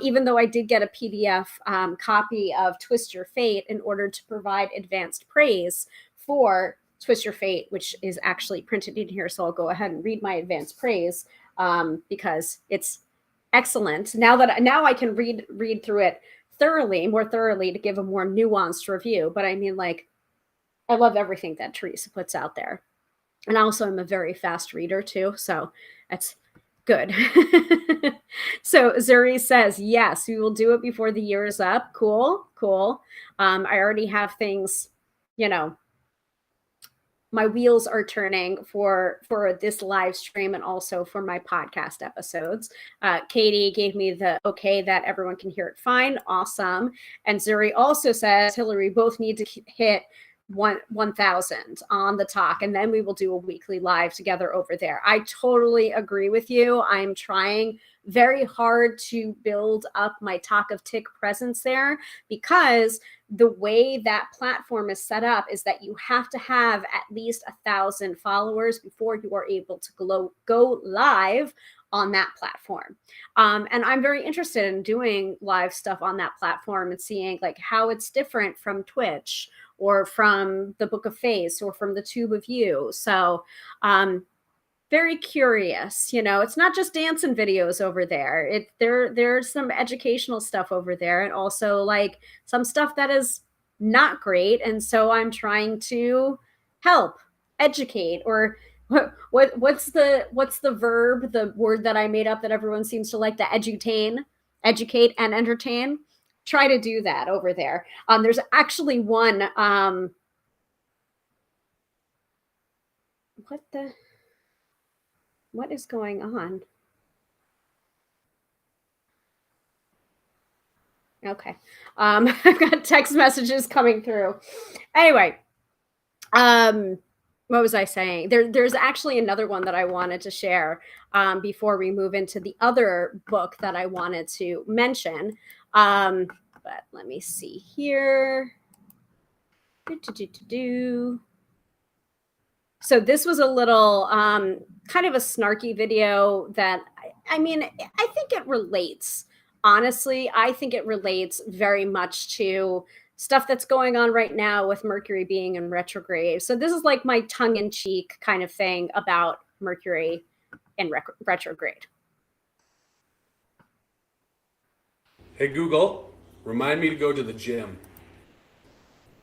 even though I did get a PDF copy of Twist Your Fate in order to provide advanced praise for Twist Your Fate, which is actually printed in here. So I'll go ahead and read my advanced praise because it's excellent. Now I can read through it more thoroughly to give a more nuanced review. But I mean, like, I love everything that Teresa puts out there. And also I'm a very fast reader too. So that's good. So Zuri says, yes, we will do it before the year is up. Cool. I already have things, my wheels are turning for this live stream and also for my podcast episodes. Katie gave me the okay that everyone can hear it fine. Awesome. And Zuri also says, Hilary, both need to hit 1,000 on the talk, and then we will do a weekly live together over there. I totally agree with you. I'm trying very hard to build up my Talk of Tick presence there, because the way that platform is set up is that you have to have at least 1,000 followers before you are able to go live on that platform. And I'm very interested in doing live stuff on that platform and seeing like how it's different from Twitch or from the Book of Face or from the Tube of You. So very curious. It's not just dancing videos over there. There's some educational stuff over there, and also like some stuff that is not great. And so I'm trying to help educate, or what's the verb, the word that I made up that everyone seems to like, to educate and entertain. Try to do that over there. There's actually one what is going on? Okay. I've got text messages coming through. Anyway, what was I saying? There's actually another one that I wanted to share before we move into the other book that I wanted to mention. But let me see here. So this was a little kind of a snarky video that, I mean, I think it relates. Honestly, I think it relates very much to stuff that's going on right now with Mercury being in retrograde. So this is like my tongue-in-cheek kind of thing about Mercury in retrograde. Hey Google, remind me to go to the gym.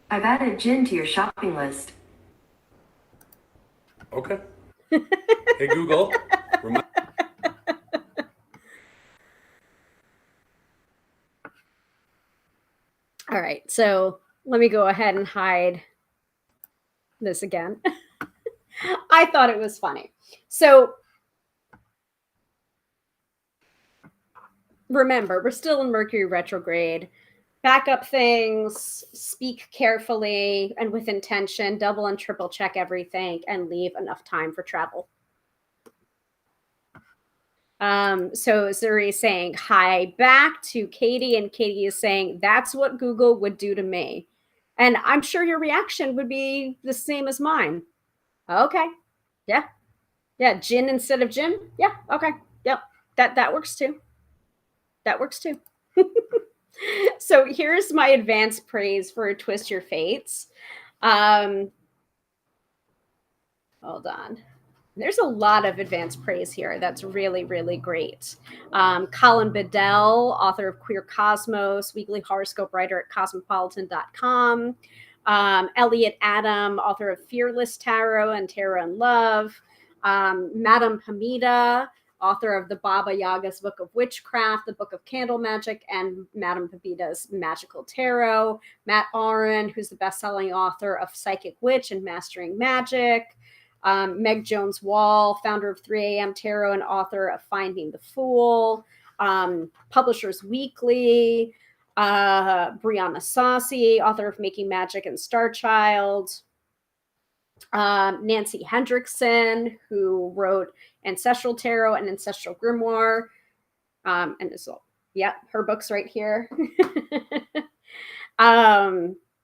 I've added gin to your shopping list. Okay. Hey Google, remind. All right, so let me go ahead and hide this again. I thought it was funny. So remember, we're still in Mercury retrograde. back up things, speak carefully and with intention, double and triple check everything, and leave enough time for travel. So Zuri is saying hi back to Katie, and Katie is saying that's what Google would do to me. And I'm sure your reaction would be the same as mine. Okay. Yeah. Yeah. Gin instead of Jim. Yeah. Okay. Yep. That works too. That works too. So here's my advanced praise for Twist Your Fates. Hold on. There's a lot of advanced praise here. That's really, really great. Colin Bedell, author of Queer Cosmos, weekly horoscope writer at cosmopolitan.com. Elliot Adam, author of Fearless Tarot and Tarot and Love. Madame Pamita, author of the Baba Yaga's Book of Witchcraft, the Book of Candle Magic, and Madame Pamita's Magical Tarot. Matt Aron, who's the best-selling author of Psychic Witch and Mastering Magic. Meg Jones Wall, founder of 3 a.m. Tarot and author of Finding the Fool. Publishers Weekly. Brianna Saucy, author of Making Magic and Star Child. Nancy Hendrickson, who wrote Ancestral Tarot and Ancestral Grimoire. And this, yeah, her book's right here.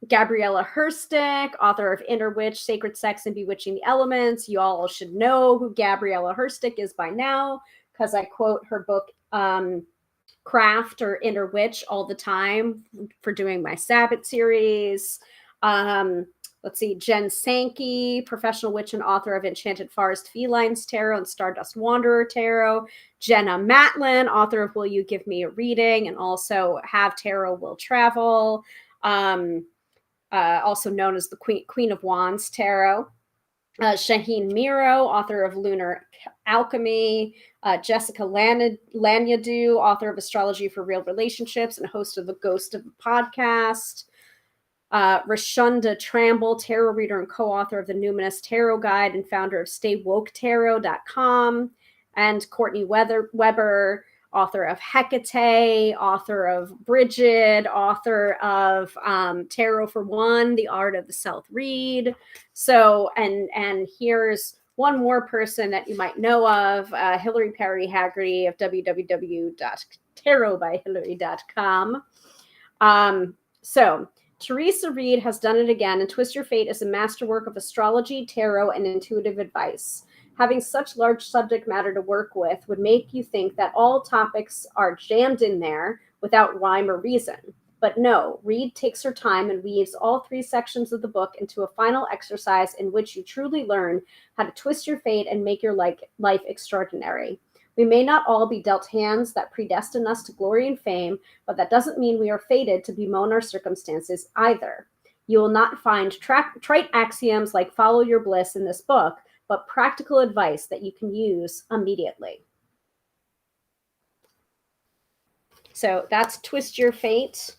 Gabriella Herstick, author of Inner Witch, Sacred Sex, and Bewitching the Elements. You all should know who Gabriella Herstick is by now, because I quote her book, Craft or Inner Witch, all the time for doing my Sabbath series. Let's see, Jen Sankey, professional witch and author of Enchanted Forest Felines Tarot and Stardust Wanderer Tarot. Jenna Matlin, author of Will You Give Me a Reading, and also Have Tarot Will Travel. Also known as the Queen of Wands Tarot. Shaheen Miro, author of Lunar Alchemy. Jessica Lanyadoo, author of Astrology for Real Relationships and host of the Ghost of the Podcast. Rashunda Tramble, tarot reader and co-author of the Numinous Tarot Guide and founder of StayWokeTarot.com. And Courtney Weber, author of Hecate, author of Bridget, author of Tarot for One, The Art of the South Read. So, and here's one more person that you might know of, Hilary Perry Haggerty of www.tarotbyhilary.com. So Teresa Reed has done it again, and Twist Your Fate is a masterwork of astrology, tarot, and intuitive advice. Having such large subject matter to work with would make you think that all topics are jammed in there without rhyme or reason. But no, Reed takes her time and weaves all 3 sections of the book into a final exercise in which you truly learn how to twist your fate and make your life extraordinary. We may not all be dealt hands that predestine us to glory and fame, but that doesn't mean we are fated to bemoan our circumstances either. You will not find trite axioms like follow your bliss in this book, but practical advice that you can use immediately. So that's Twist Your Fate,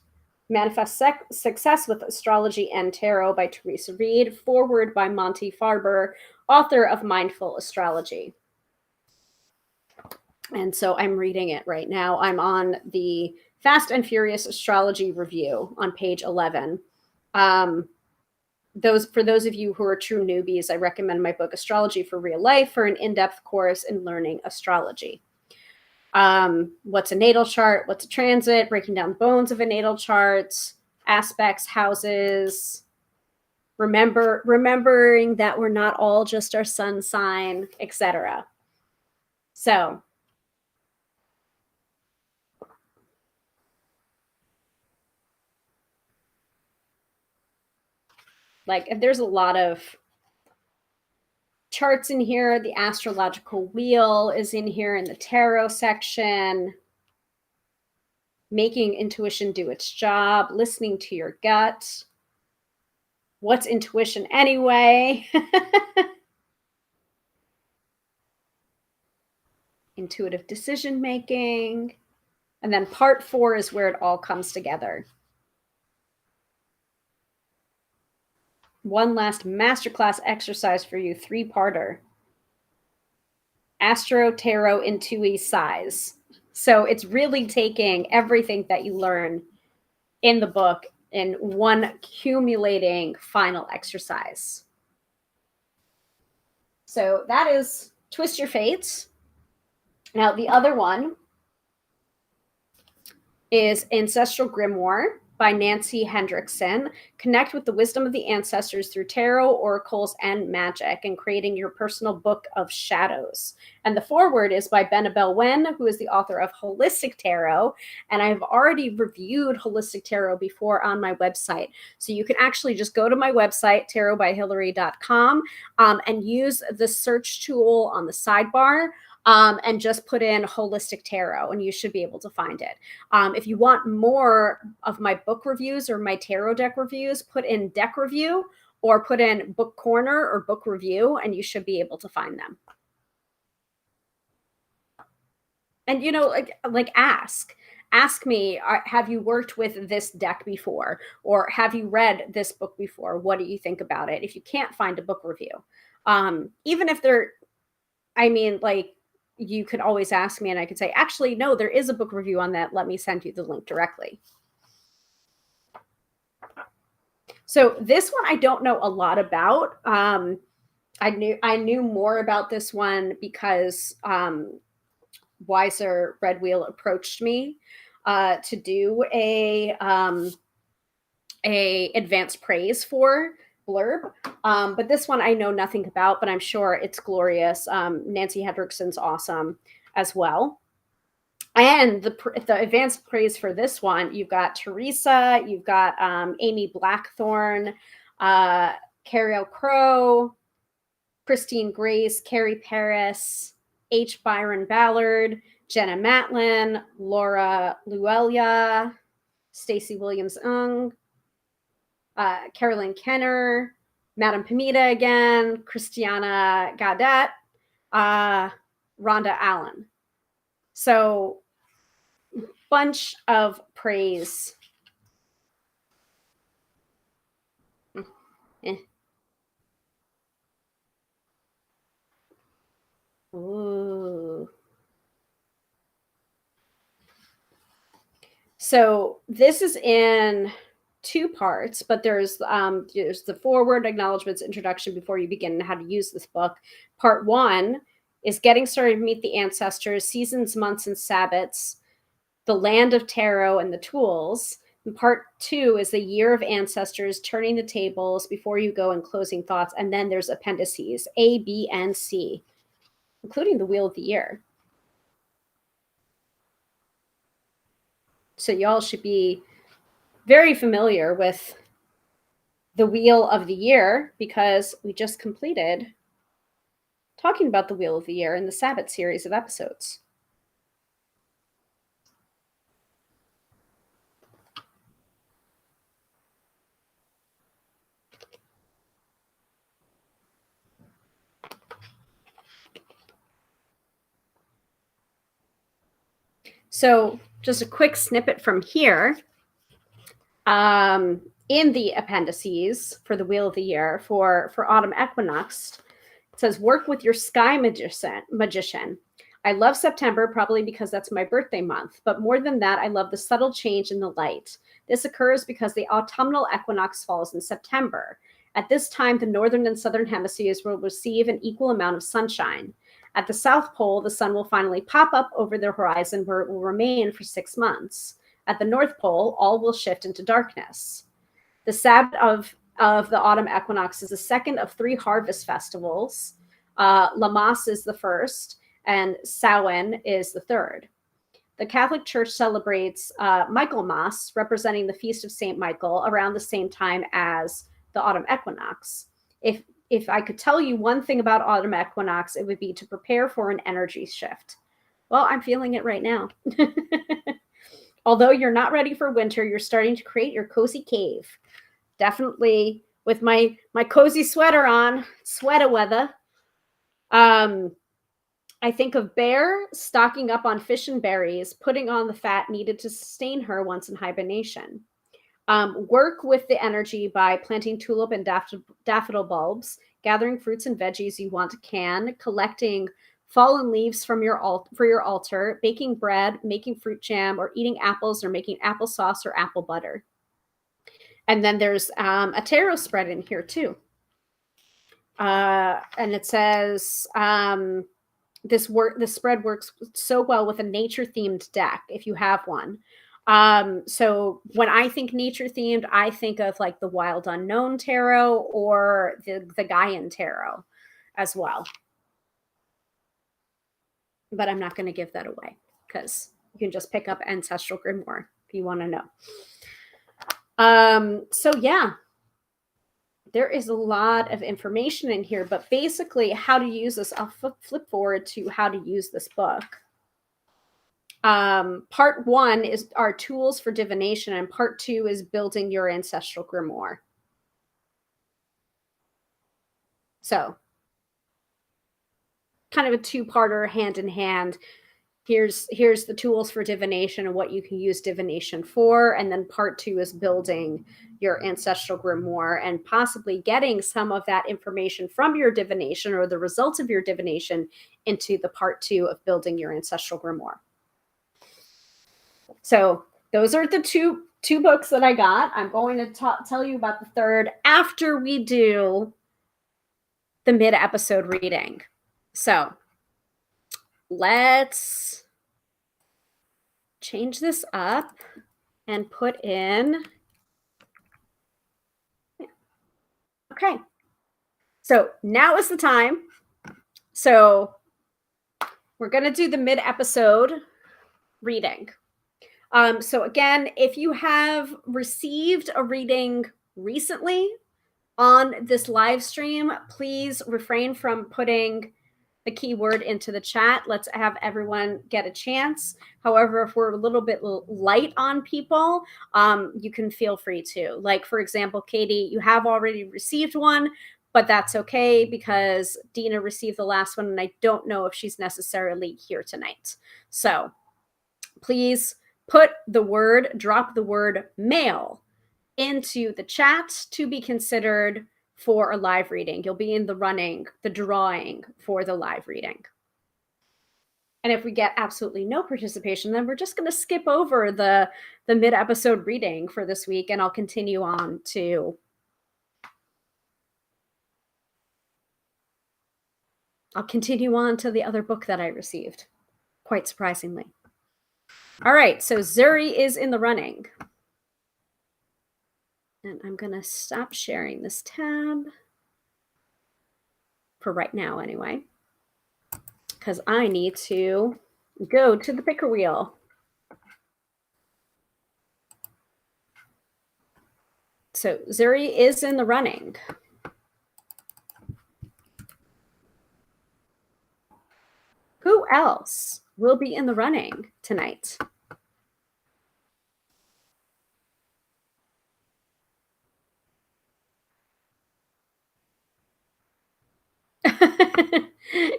Manifest Success with Astrology and Tarot by Teresa Reed, foreword by Monty Farber, author of Mindful Astrology. And so I'm reading it right now. I'm on the Fast and Furious Astrology Review on page 11. For those of you who are true newbies, I recommend my book Astrology for Real Life for an in-depth course in learning astrology. What's a natal chart? What's a transit? Breaking down bones of a natal chart, aspects, houses. Remembering that we're not all just our sun sign, etc. So like there's a lot of charts in here. The astrological wheel is in here in the tarot section. Making intuition do its job, listening to your gut. What's intuition anyway? Intuitive decision making. And then part 4 is where it all comes together. One last masterclass exercise for you, 3-parter. Astro, Tarot, Intui, Size. So it's really taking everything that you learn in the book in one accumulating final exercise. So that is Twist Your Fates. Now, the other one is Ancestral Grimoire by Nancy Hendrickson. Connect with the wisdom of the ancestors through tarot, oracles, and magic, and creating your personal book of shadows. And the foreword is by Benabel Wen, who is the author of Holistic Tarot. And I've already reviewed Holistic Tarot before on my website. So you can actually just go to my website, tarotbyhilary.com, and use the search tool on the sidebar. And just put in Holistic Tarot, and you should be able to find it. If you want more of my book reviews or my tarot deck reviews, put in deck review or put in book corner or book review, and you should be able to find them. And, you know, like ask me, have you worked with this deck before? Or have you read this book before? What do you think about it? If you can't find a book review, even if they're, I mean, like, you could always ask me and I could say, actually, no, there is a book review on that. Let me send you the link directly. So this one I don't know a lot about. I knew more about this one because Wiser Red Wheel approached me to do a advanced praise for blurb. But this one I know nothing about, but I'm sure it's glorious. Nancy Hendrickson's awesome as well. And the advanced praise for this one, you've got Teresa, you've got Amy Blackthorne, Cariel Crow, Christine Grace, Carrie Paris, H. Byron Ballard, Jenna Matlin, Laura Luelia, Stacey Williams-Ung, Carolyn Kenner, Madame Pamita again, Christiana Gaudet, Rhonda Allen. So, bunch of praise. Ooh. So this is in 2 parts, but there's the forward, acknowledgments, introduction before you begin, and how to use this book. Part 1 is getting started to meet the ancestors, seasons, months, and Sabbats, the land of tarot, and the tools. And part 2 is the year of ancestors, turning the tables, before you go, and closing thoughts. And then there's appendices A, B, and C, including the wheel of the year. So y'all should be very familiar with the wheel of the year because we just completed talking about the wheel of the year in the Sabbath series of episodes. So just a quick snippet from here. In the appendices for the wheel of the year for autumn equinox, it says, work with your sky magician. I love September, probably because that's my birthday month. But more than that, I love the subtle change in the light. This occurs because the autumnal equinox falls in September. At this time, the northern and southern hemispheres will receive an equal amount of sunshine. At the South Pole, the sun will finally pop up over the horizon where it will remain for 6 months. At the North Pole, all will shift into darkness. The Sabbath of the autumn equinox is the second of 3 harvest festivals. Lammas is the first, and Samhain is the third. The Catholic Church celebrates Michaelmas, representing the feast of Saint Michael, around the same time as the autumn equinox. If I could tell you one thing about autumn equinox, it would be to prepare for an energy shift. Well, I'm feeling it right now. Although you're not ready for winter, you're starting to create your cozy cave. Definitely with my cozy sweater on, sweater weather. I think of Bear stocking up on fish and berries, putting on the fat needed to sustain her once in hibernation. Work with the energy by planting tulip and daffodil bulbs, gathering fruits and veggies you want to can, collecting fallen leaves from for your altar, baking bread, making fruit jam, or eating apples, or making applesauce or apple butter. And then there's a tarot spread in here too. And it says this spread works so well with a nature themed deck if you have one. So when I think nature themed, I think of like the Wild Unknown Tarot or the Gaian Tarot as well. But I'm not going to give that away because you can just pick up Ancestral Grimoire if you want to know. So yeah, there is a lot of information in here, but basically how to use this, I'll flip forward to how to use this book. Part 1 is our tools for divination, and part 2 is building your ancestral grimoire. So kind of a two-parter, hand in hand. Here's the tools for divination and what you can use divination for, and then part 2 is building your ancestral grimoire and possibly getting some of that information from your divination or the results of your divination into the part 2 of building your ancestral grimoire. So those are the two books that I got. I'm going to tell you about the third after we do the mid-episode reading. So let's change this up and put in. Okay. So now is the time. So we're going to do the mid-episode reading. So again, if you have received a reading recently on this live stream, please refrain from putting the keyword into the chat. Let's have everyone get a chance. However, if we're a little bit light on people, you can feel free to. Like, for example, Katie, you have already received one, but that's okay because Dina received the last one, and I don't know if she's necessarily here tonight. So please drop the word male into the chat to be considered for a live reading. You'll be in the drawing for the live reading. And if we get absolutely no participation, then we're just going to skip over the mid-episode reading for this week, and I'll continue on to the other book that I received, quite surprisingly. All right, so Zuri is in the running. And I'm going to stop sharing this tab for right now anyway, because I need to go to the picker wheel. So Zuri is in the running. Who else will be in the running tonight?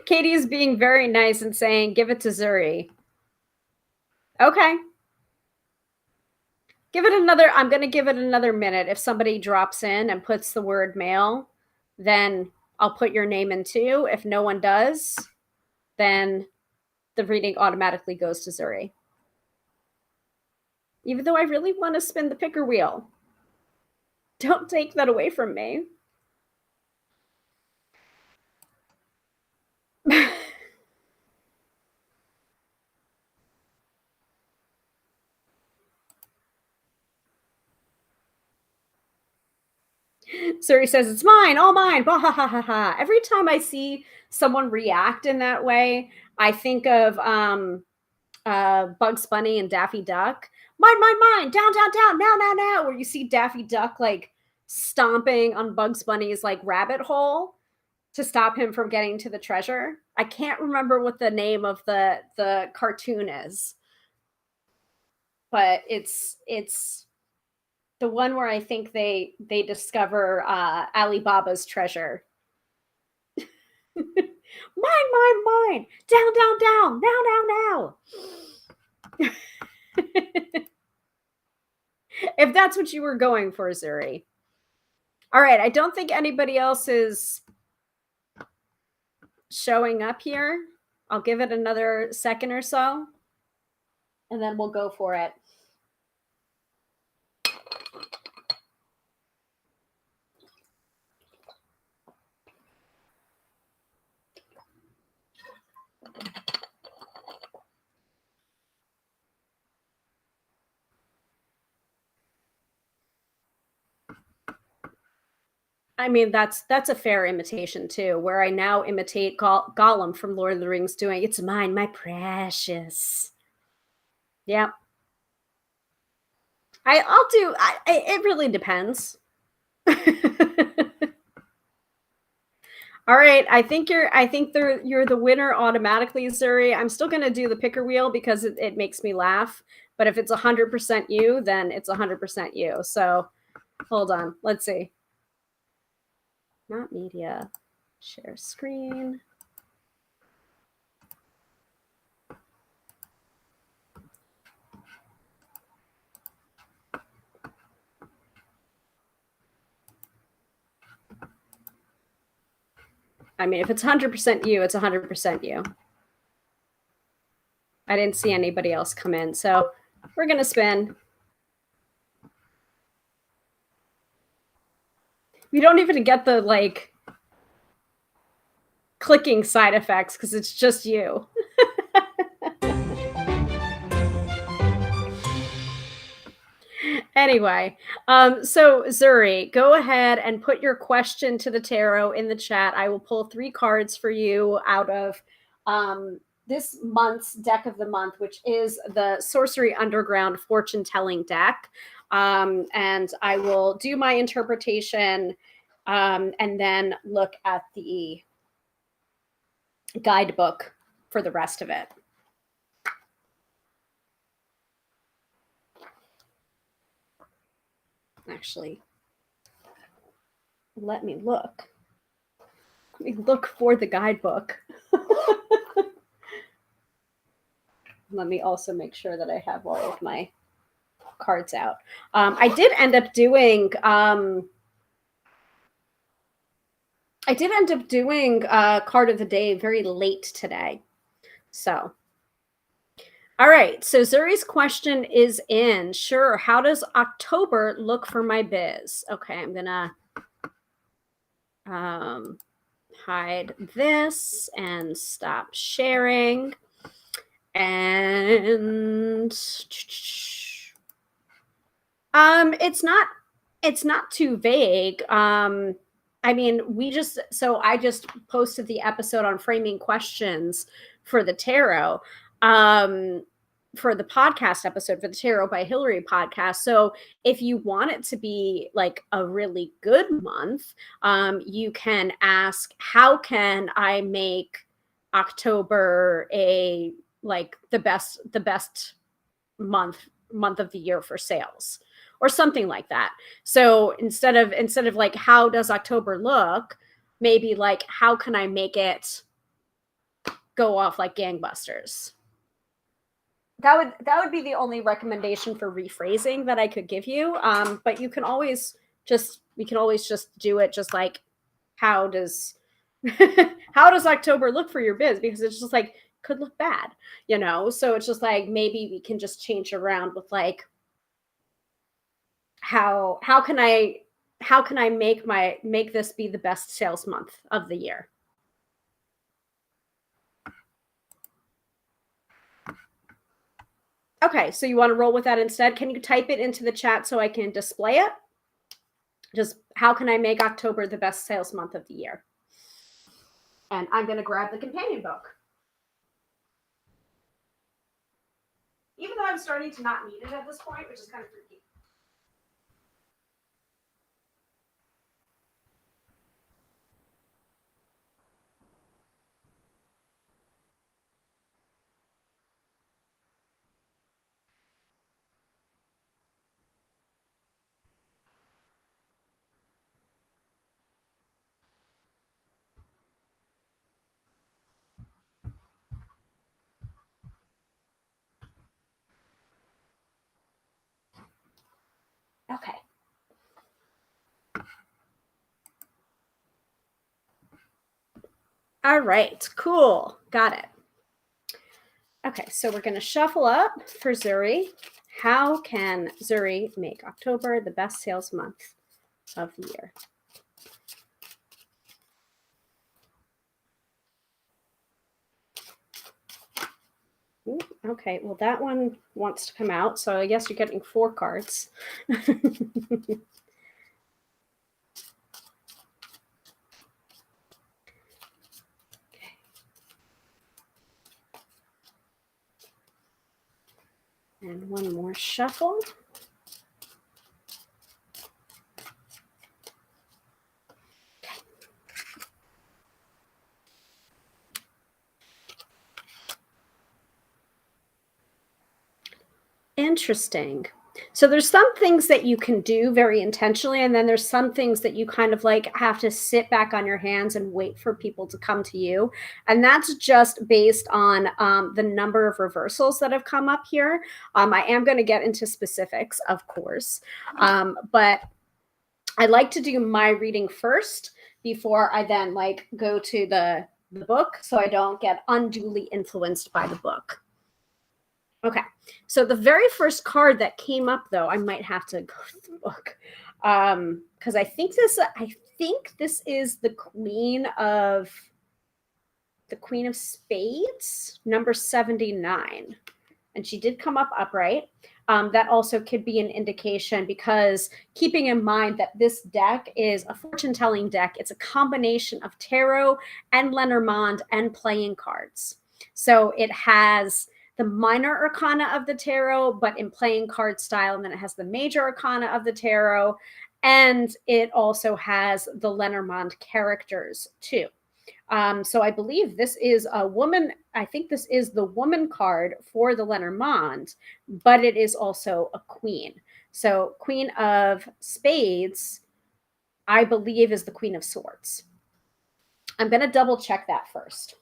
Katie is being very nice and saying, give it to Zuri. Okay. I'm going to give it another minute. If somebody drops in and puts the word male, then I'll put your name in too. If no one does, then the reading automatically goes to Zuri. Even though I really want to spin the picker wheel. Don't take that away from me. Zuri says, it's mine, all mine. Bah, ha, ha, ha, ha. Every time I see someone react in that way, I think of Bugs Bunny and Daffy Duck. Mine, mine, mine, down, down, down, now, now, now, where you see Daffy Duck like stomping on Bugs Bunny's like rabbit hole to stop him from getting to the treasure. I can't remember what the name of the cartoon is, but it's the one where I think they discover Alibaba's treasure. Mine, mine, mine, down, down, down, now, now, now. If that's what you were going for, Zuri. All right, I don't think anybody else is showing up here. I'll give it another second or so, and then we'll go for it. I mean, that's a fair imitation too, where I now imitate Gollum from Lord of the Rings doing "It's mine, my precious." Yep. I'll do. It really depends. All right, I think you're the winner automatically, Zuri. I'm still gonna do the picker wheel because it makes me laugh. But if it's 100% you, then it's 100% you. So hold on, let's see. Not media. Share screen. I mean, if it's 100% you, it's 100% you. I didn't see anybody else come in, so we're gonna spin. We don't even get the like clicking side effects because it's just you. Anyway, so Zuri, go ahead and put your question to the tarot in the chat. I will pull 3 cards for you out of this month's deck of the month, which is the Sorcery Underground Fortune Telling deck. And I will do my interpretation and then look at the guidebook for the rest of it. Actually, let me look. Let me look for the guidebook. Let me also make sure that I have all of my cards out. I did end up doing card of the day very late today. So all right, so Zuri's question is in. Sure, how does October look for my biz? Okay, I'm gonna hide this and stop sharing. And it's not too vague. I mean, I just posted the episode on framing questions for the tarot. For the podcast episode for the Tarot by Hilary podcast. So if you want it to be like a really good month, you can ask, how can I make October a like the best month of the year for sales or something like that. So instead of like, how does October look, maybe like, how can I make it go off like gangbusters? That would be the only recommendation for rephrasing that I could give you. But we can always just do it just like, how does October look for your biz? Because it's just like, could look bad, you know? So it's just like, maybe we can just change around with like, how can I make this be the best sales month of the year? Okay, so you want to roll with that instead? Can you type it into the chat so I can display it? Just, how can I make October the best sales month of the year? And I'm going to grab the companion book. Even though I'm starting to not need it at this point, which is kind of freaky. Okay. All right, cool. Got it. Okay, so we're going to shuffle up for Zuri. How can Zuri make October the best sales month of the year? Ooh, okay, well, that one wants to come out, so I guess you're getting 4 cards. And one more shuffle. Interesting. So there's some things that you can do very intentionally, and then there's some things that you kind of like have to sit back on your hands and wait for people to come to you. And that's just based on the number of reversals that have come up here. I am going to get into specifics, of course, but I like to do my reading first before I then like go to the book, so I don't get unduly influenced by the book. Okay, so the very first card that came up, though, I might have to go through the book because I think this is the Queen of Spades, number 79, and she did come up upright. That also could be an indication, because keeping in mind that this deck is a fortune-telling deck, it's a combination of tarot and Lenormand and playing cards. So it has the minor arcana of the tarot, but in playing card style, and then it has the major arcana of the tarot, and it also has the Lenormand characters too. So I believe this is a woman. I think this is the woman card for the Lenormand, but it is also a queen. So Queen of Spades, I believe, is the Queen of Swords. I'm going to double check that first.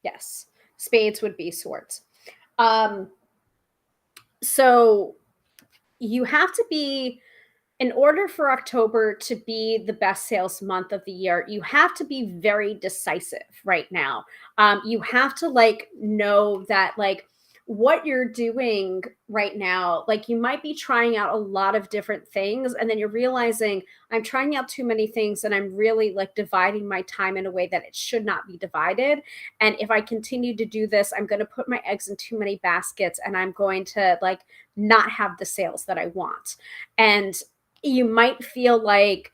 Yes, spades would be swords. So you have to be, in order for October to be the best sales month of the year, you have to be very decisive right now. You have to like know that like what you're doing right now, like you might be trying out a lot of different things, and then you're realizing I'm trying out too many things and I'm really like dividing my time in a way that it should not be divided. And if I continue to do this, I'm going to put my eggs in too many baskets and I'm going to like not have the sales that I want. And you might feel like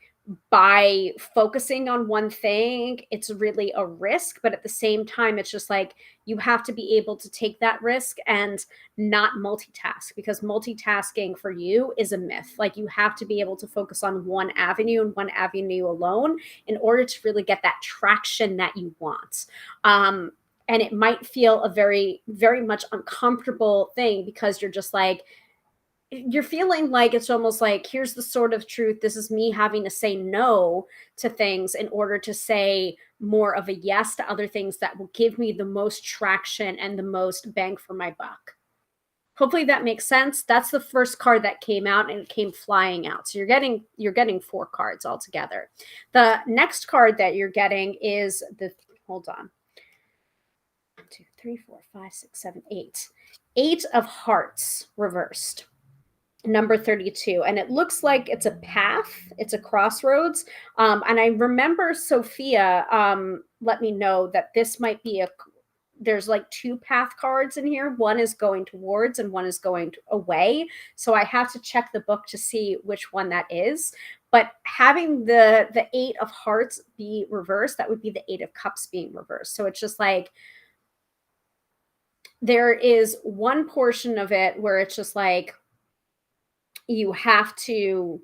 by focusing on one thing, it's really a risk, but at the same time, it's just like you have to be able to take that risk and not multitask, because multitasking for you is a myth. Like you have to be able to focus on one avenue and one avenue alone in order to really get that traction that you want. And it might feel a very, very much uncomfortable thing, because you're just like, you're feeling like it's almost like, here's the sort of truth. This is me having to say no to things in order to say more of a yes to other things that will give me the most traction and the most bang for my buck. Hopefully that makes sense. That's the first card that came out, and it came flying out. So you're getting 4 cards altogether. The next card that you're getting is hold on. 1, 2, 3, 4, 5, 6, 7, 8. 8 of Hearts reversed. Number 32, and it looks like it's a path, it's a crossroads. And I remember Sophia let me know that this might be there's like 2 path cards in here. One is going towards and one is going away. So I have to check the book to see which one that is. But having the 8 of Hearts be reversed, that would be the 8 of Cups being reversed. So it's just like there is one portion of it where it's just like you have to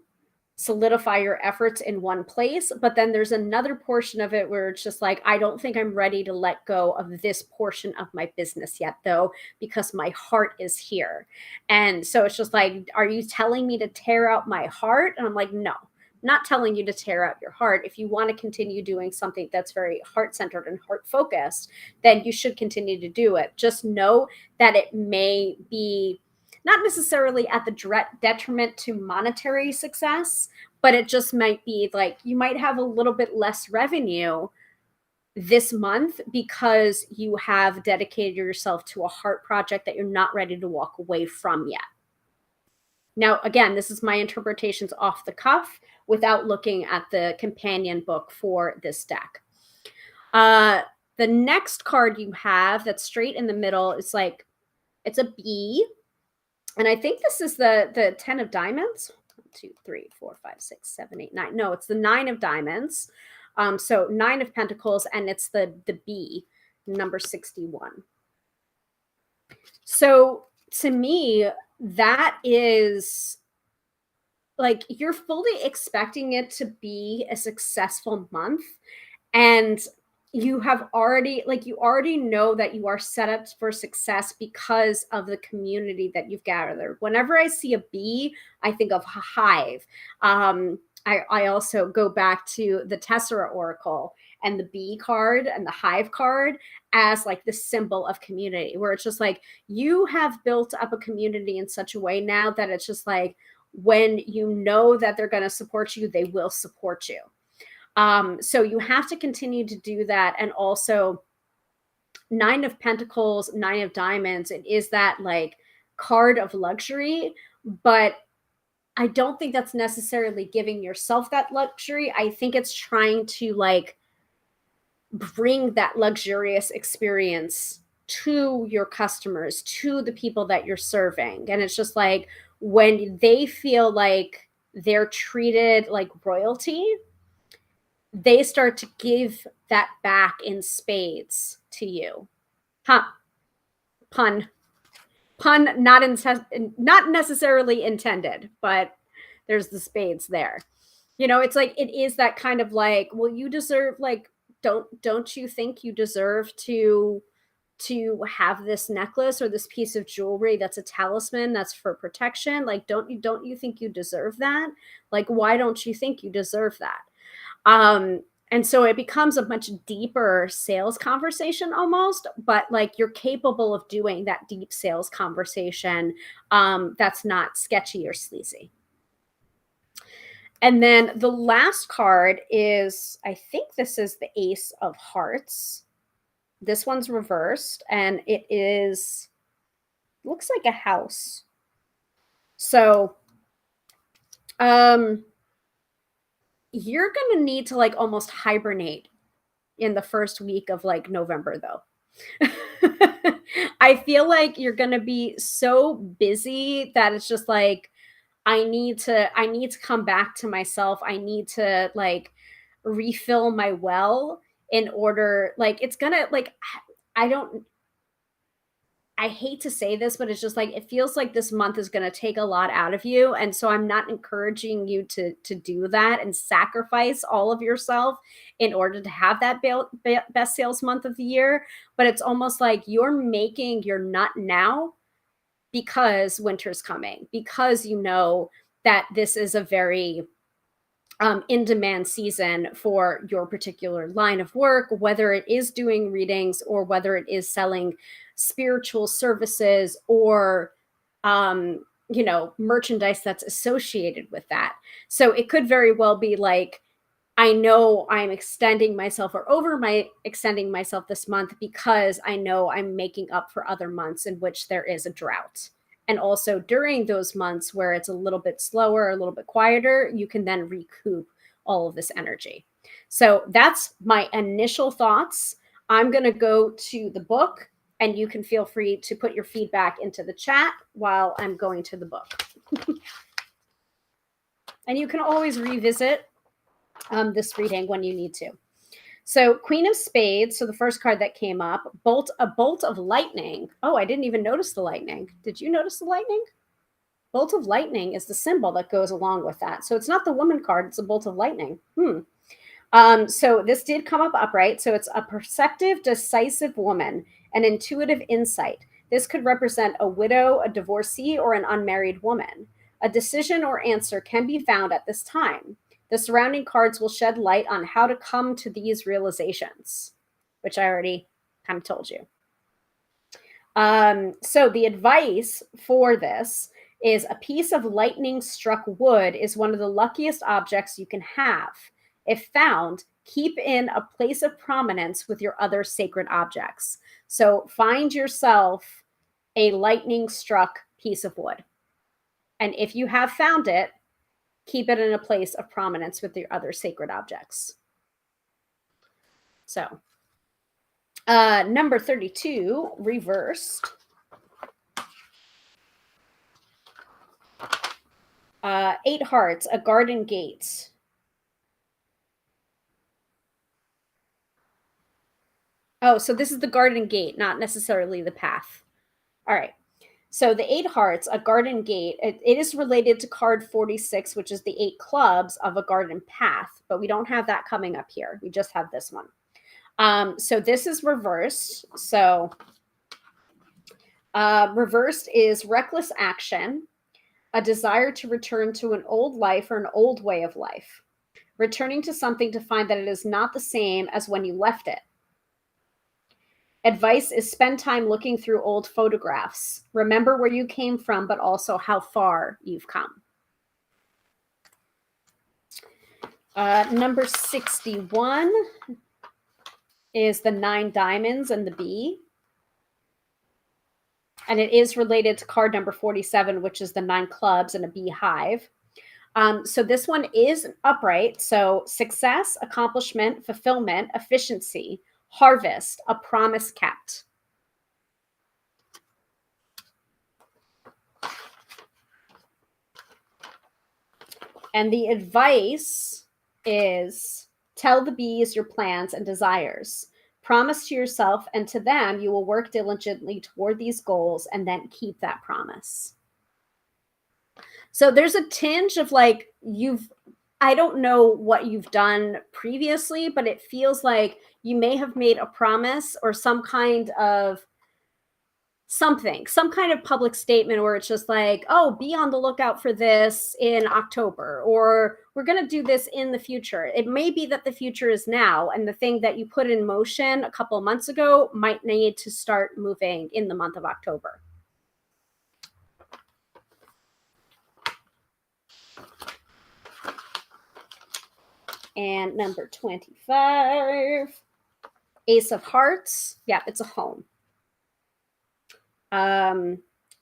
solidify your efforts in one place. But then there's another portion of it where it's just like, I don't think I'm ready to let go of this portion of my business yet, though, because my heart is here. And so it's just like, are you telling me to tear out my heart? And I'm like, no, not telling you to tear out your heart. If you want to continue doing something that's very heart-centered and heart-focused, then you should continue to do it. Just know that it may be not necessarily at the detriment to monetary success, but it just might be like you might have a little bit less revenue this month because you have dedicated yourself to a heart project that you're not ready to walk away from yet. Now, again, this is my interpretations off the cuff without looking at the companion book for this deck. The next card you have that's straight in the middle is like, it's a bee. And I think this is the 10 of diamonds. 1, 2, 3, 4, 5, 6, 7, 8, 9. No, it's the 9 of diamonds. So 9 of pentacles, and it's the bee, number 61. So to me, that is like, you're fully expecting it to be a successful month. And you have already, like, you already know that you are set up for success because of the community that you've gathered. Whenever I see a bee, I think of a hive. I also go back to the Tessera Oracle and the bee card and the hive card as like the symbol of community, where it's just like, you have built up a community in such a way now that it's just like, when you know that they're going to support you, they will support you. So you have to continue to do that. And also 9 of pentacles, 9 of diamonds, it is that like card of luxury, but I don't think that's necessarily giving yourself that luxury. I think it's trying to like bring that luxurious experience to your customers, to the people that you're serving. And it's just like, when they feel like they're treated like royalty, they start to give that back in spades to you. Huh. Pun, not necessarily intended, but there's the spades there. You know, it's like, it is that kind of like, well, you deserve, like, don't you think you deserve to have this necklace or this piece of jewelry that's a talisman that's for protection? Like, don't you think you deserve that? Like, why don't you think you deserve that? And so it becomes a much deeper sales conversation almost, but like, you're capable of doing that deep sales conversation that's not sketchy or sleazy. And then the last card is, I think this is the Ace of Hearts. This one's reversed, and it is, looks like a house. So, you're going to need to like almost hibernate in the first week of like November, though. I feel like you're going to be so busy that it's just like, I need to come back to myself. I need to like refill my well in order, like, it's gonna, like, I hate to say this, but it's just like, it feels like this month is going to take a lot out of you. And so I'm not encouraging you to do that and sacrifice all of yourself in order to have that best sales month of the year. But it's almost like you're making your nut now because winter's coming, because you know that this is a very in-demand season for your particular line of work, whether it is doing readings or whether it is selling spiritual services or you know, merchandise that's associated with that. So it could very well be like, I know I'm extending myself or extending myself this month because I know I'm making up for other months in which there is a drought. And also during those months where it's a little bit slower, a little bit quieter, you can then recoup all of this energy. So that's my initial thoughts. I'm going to go to the book, and you can feel free to put your feedback into the chat while I'm going to the book. And you can always revisit this reading when you need to. So Queen of Spades. So the first card that came up, a bolt of lightning. Oh, I didn't even notice the lightning. Did you notice the lightning? Bolt of lightning is the symbol that goes along with that. So it's not the woman card, it's a bolt of lightning. So this did come up upright. So it's a perceptive, decisive woman, an intuitive insight. This could represent a widow, a divorcee, or an unmarried woman. A decision or answer can be found at this time. The surrounding cards will shed light on how to come to these realizations, which I already kind of told you. So the advice for this is, a piece of lightning struck wood is one of the luckiest objects you can have. If found, keep in a place of prominence with your other sacred objects. So find yourself a lightning struck piece of wood. And if you have found it, keep it in a place of prominence with your other sacred objects. So, number 32, reversed. 8 hearts, a garden gate. Oh, so this is the garden gate, not necessarily the path. All right. So the 8 hearts, a garden gate, it is related to card 46, which is the 8 clubs of a garden path, but we don't have that coming up here. We just have this one. So this is reversed. So reversed is reckless action, a desire to return to an old life or an old way of life, returning to something to find that it is not the same as when you left it. Advice is spend time looking through old photographs. Remember where you came from, but also how far you've come. Number 61 is the 9 diamonds and the bee. And it is related to card number 47, which is the 9 clubs and a beehive. So this one is upright. So success, accomplishment, fulfillment, efficiency, harvest, a promise kept. And the advice is tell the bees your plans and desires. Promise to yourself and to them you will work diligently toward these goals and then keep that promise. So there's a tinge of like I don't know what you've done previously, but it feels like you may have made a promise or some kind of some kind of public statement where it's just like, oh, be on the lookout for this in October, or we're going to do this in the future. It may be that the future is now, and the thing that you put in motion a couple of months ago might need to start moving in the month of October. And number 25, Ace of Hearts. Yeah, it's a home.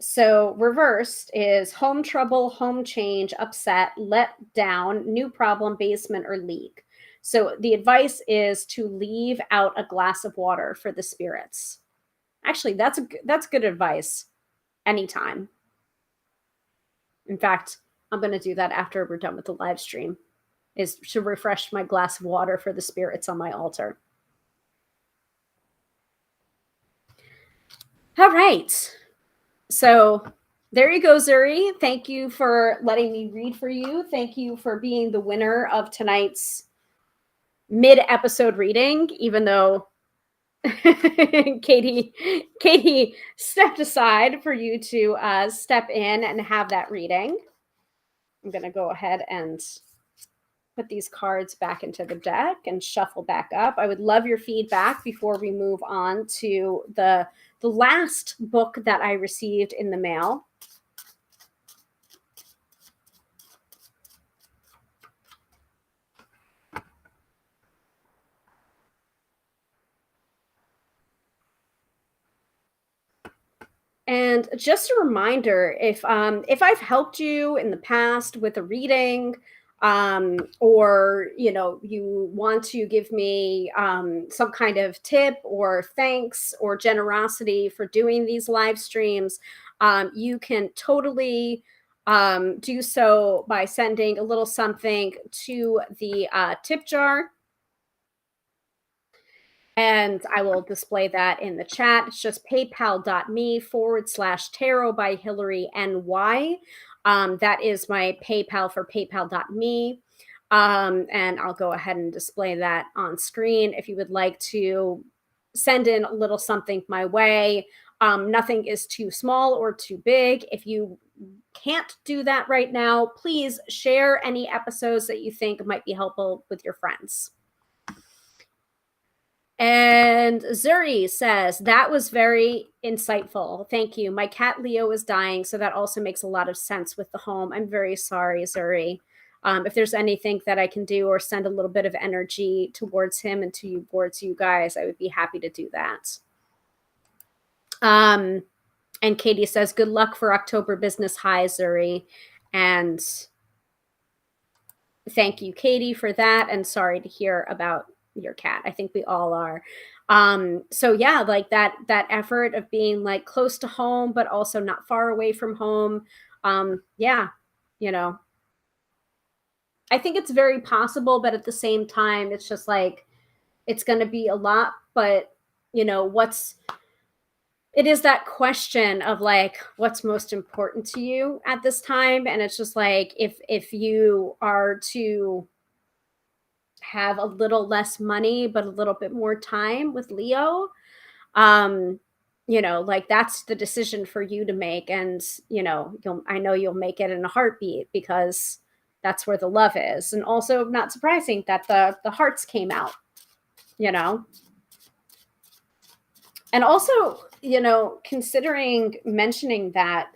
So reversed is home trouble, home change, upset, let down, new problem, basement, or leak. So the advice is to leave out a glass of water for the spirits. Actually, that's good advice anytime. In fact, I'm going to do that after we're done with the live stream, is to refresh my glass of water for the spirits on my altar. All right. So there you go, Zuri. Thank you for letting me read for you. Thank you for being the winner of tonight's mid-episode reading, even though Katie stepped aside for you to step in and have that reading. I'm going to go ahead and put these cards back into the deck and shuffle back up. I would love your feedback before we move on to the last book that I received in the mail. And just a reminder, if I've helped you in the past with a reading, or you want to give me some kind of tip or thanks or generosity for doing these live streams, you can totally do so by sending a little something to the tip jar. And I will display that in the chat. It's just paypal.me/tarot by Hilary NY. That is my PayPal for paypal.me. And I'll go ahead and display that on screen. If you would like to send in a little something my way, nothing is too small or too big. If you can't do that right now, please share any episodes that you think might be helpful with your friends. And Zuri says, that was very insightful. Thank you. My cat Leo is dying, so that also makes a lot of sense with the home. I'm very sorry, Zuri. if there's anything that I can do or send a little bit of energy towards him and towards you guys, I would be happy to do that. And Katie says, good luck for October business. Hi, Zuri. And thank you, Katie, for that. And sorry to hear about your cat. I think we all are. So yeah, like that effort of being like close to home, but also not far away from home. Yeah, you know, I think it's very possible, but at the same time, it's just like, it's going to be a lot, but you know, it is that question of like, what's most important to you at this time? And it's just like, if you are to have a little less money, but a little bit more time with Leo, you know, like that's the decision for you to make. And, you know, I know you'll make it in a heartbeat because that's where the love is. And also not surprising that the hearts came out, you know. And also, you know, considering mentioning that,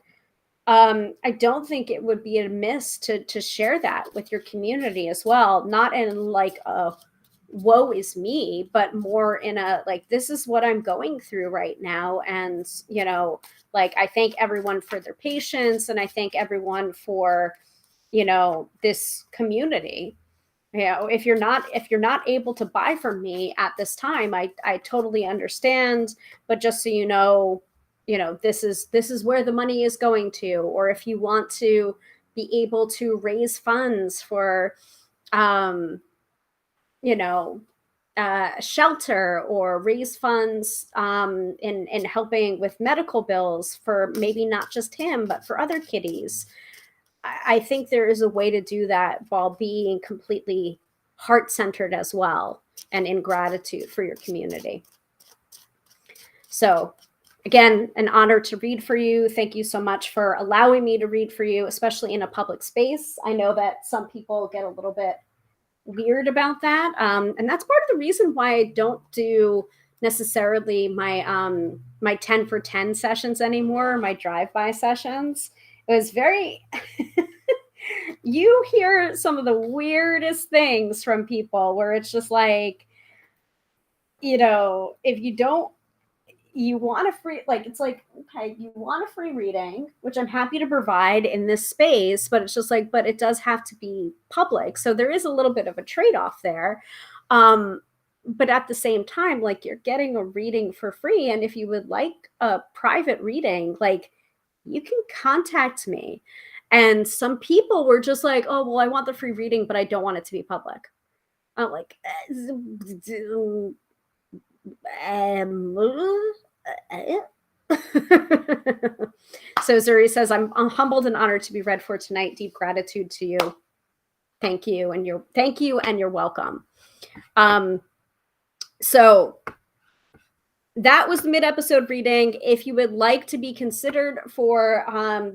I don't think it would be amiss to share that with your community as well. Not in like a woe is me, but more in a like, this is what I'm going through right now. And, you know, like I thank everyone for their patience, and I thank everyone for, you know, this community. You know, if you're not able to buy from me at this time, I totally understand. But just so you know, this is where the money is going to. Or if you want to be able to raise funds for you know, shelter, or raise funds in helping with medical bills for maybe not just him, but for other kitties. I think there is a way to do that while being completely heart-centered as well, and in gratitude for your community. So again, an honor to read for you. Thank you so much for allowing me to read for you, especially in a public space. I know that some people get a little bit weird about that. And that's part of the reason why I don't do necessarily my 10 for 10 sessions anymore, my drive-by sessions. It was very you hear some of the weirdest things from people where it's just like, you know, if you want a free, like, it's like, okay, you want a free reading, which I'm happy to provide in this space, but it's just like, but it does have to be public. So there is a little bit of a trade-off there. But at the same time, like, you're getting a reading for free. And if you would like a private reading, like, you can contact me. And some people were just like, oh, well, I want the free reading, but I don't want it to be public. I'm like, so Zuri says, I'm humbled and honored to be read for tonight. Deep gratitude to you. Thank you. And you're welcome. So that was the mid-episode reading. If you would like to be considered for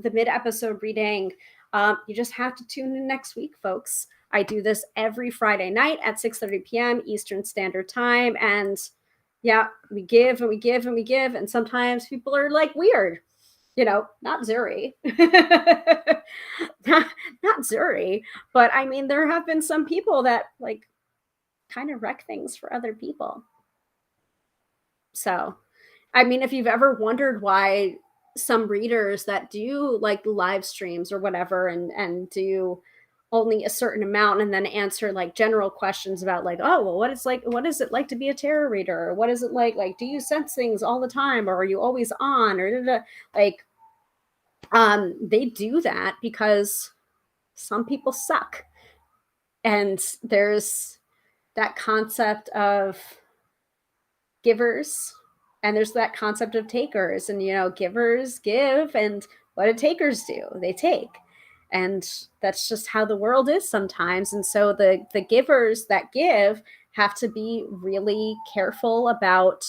the mid-episode reading, you just have to tune in next week, folks. I do this every Friday night at 6:30 p.m. Eastern Standard Time. And yeah, we give and we give and we give. And sometimes people are like weird, you know, not Zuri, not Zuri. But I mean, there have been some people that like kind of wreck things for other people. So, I mean, if you've ever wondered why some readers that do like live streams or whatever and do only a certain amount and then answer like general questions about like, oh, well, what is it like to be a tarot reader? Or what is it like, do you sense things all the time, or are you always on, or like, they do that because some people suck. And there's that concept of givers, and there's that concept of takers. And, you know, givers give, and what do takers do? They take. And that's just how the world is sometimes. And so the givers that give have to be really careful about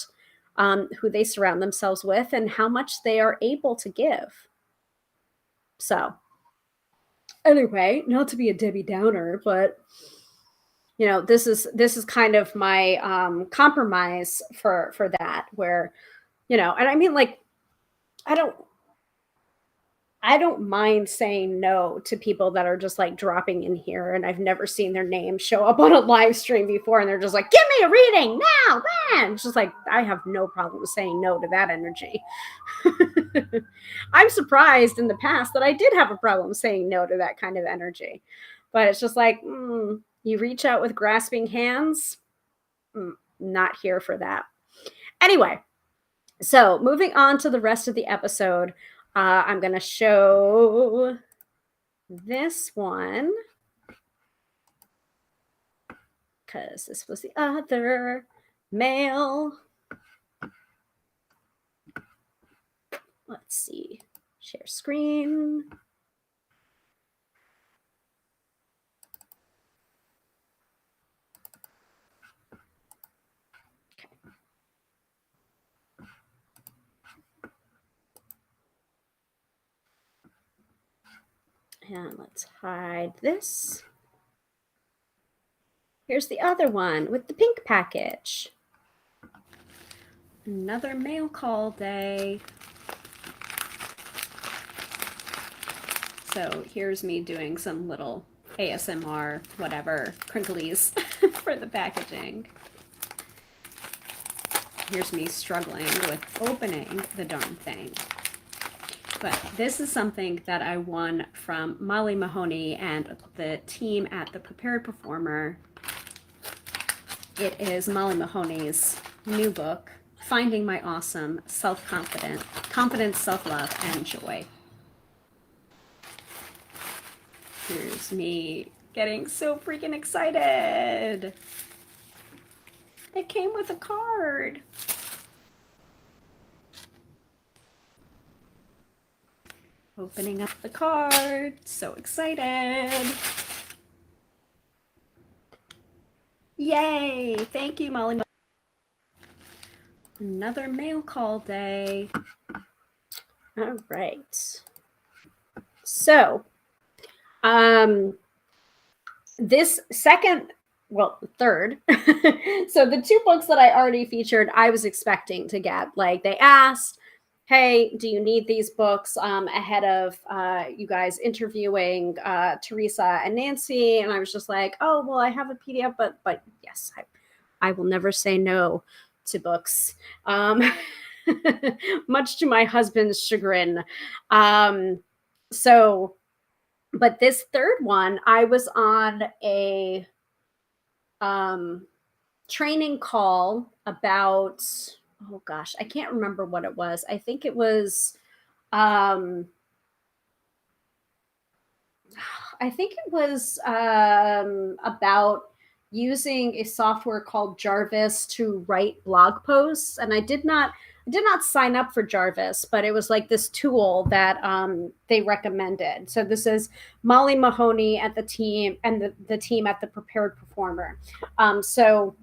who they surround themselves with and how much they are able to give. So anyway, not to be a Debbie Downer, but you know, this is kind of my compromise for that, where, you know, and I mean, like, I don't I don't mind saying no to people that are just like dropping in here and I've never seen their name show up on a live stream before and they're just like, give me a reading now, man. It's just like, I have no problem saying no to that energy. I'm surprised in the past that I did have a problem saying no to that kind of energy. But it's just like, you reach out with grasping hands, not here for that. Anyway, so moving on to the rest of the episode, I'm going to show this one because this was the other mail. Let's see. Share screen. And let's hide this. Here's the other one with the pink package. Another mail call day. So here's me doing some little ASMR, whatever, crinklies for the packaging. Here's me struggling with opening the darn thing. But this is something that I won from Molly Mahoney and the team at the Prepared Performer. It is Molly Mahoney's new book, Finding My Awesome, Confidence, Self-Love, and Joy. Here's me getting so freaking excited. It came with a card. Opening up the card, so excited. Yay, thank you, Molly. Another mail call day. All right. So, this third. So the two books that I already featured, I was expecting to get. Like they asked, hey, do you need these books ahead of you guys interviewing Teresa and Nancy? And I was just like, oh, well, I have a PDF, but yes, I will never say no to books, much to my husband's chagrin. But this third one, I was on a training call about, oh gosh, I can't remember what it was. I think it was about using a software called Jarvis to write blog posts. And I did not sign up for Jarvis, but it was like this tool that they recommended. So this is Molly Mahoney at the team and the team at the Prepared Performer. So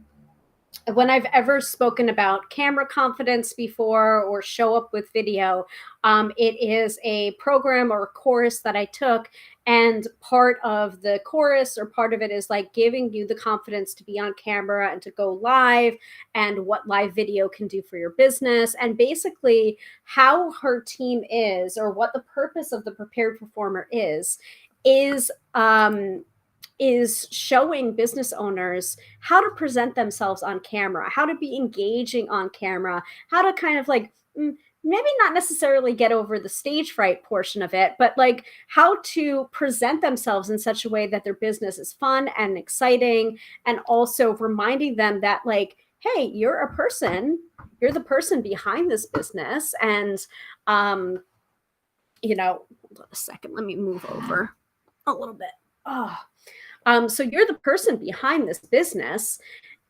when I've ever spoken about camera confidence before or show up with video, it is a program or a course that I took. And part of the course or part of it is like giving you the confidence to be on camera and to go live and what live video can do for your business. And basically how her team is or what the purpose of the Prepared Performer is showing business owners how to present themselves on camera, how to be engaging on camera, how to kind of like maybe not necessarily get over the stage fright portion of it, but like how to present themselves in such a way that their business is fun and exciting, and also reminding them that like, hey, you're a person, you're the person behind this business. And, hold on a second, let me move over a little bit. So you're the person behind this business,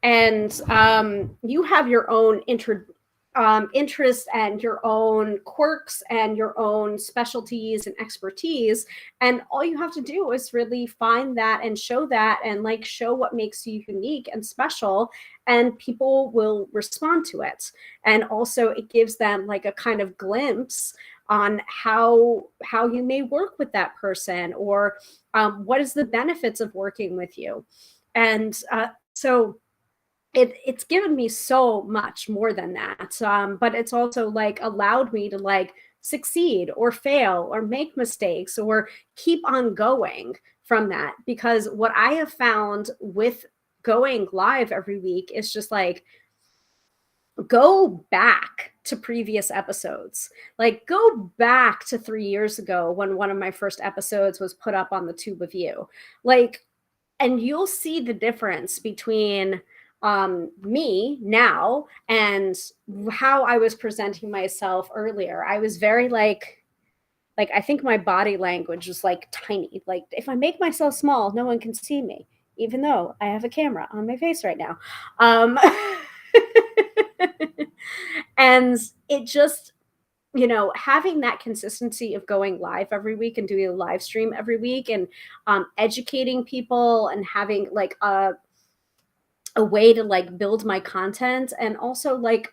and you have your own interests and your own quirks and your own specialties and expertise. And all you have to do is really find that and show that and like show what makes you unique and special, and people will respond to it. And also it gives them like a kind of glimpse on how you may work with that person, or what is the benefits of working with you. And so it's given me so much more than that. But it's also like allowed me to like succeed or fail or make mistakes or keep on going from that. Because what I have found with going live every week is just like, go back to previous episodes. Like, go back to 3 years ago when one of my first episodes was put up on the Tube of You. Like, and you'll see the difference between me now and how I was presenting myself earlier. I was very like I think my body language was like tiny. Like, if I make myself small, no one can see me, even though I have a camera on my face right now. And it just, having that consistency of going live every week and doing a live stream every week and educating people and having like a way to like build my content, and also like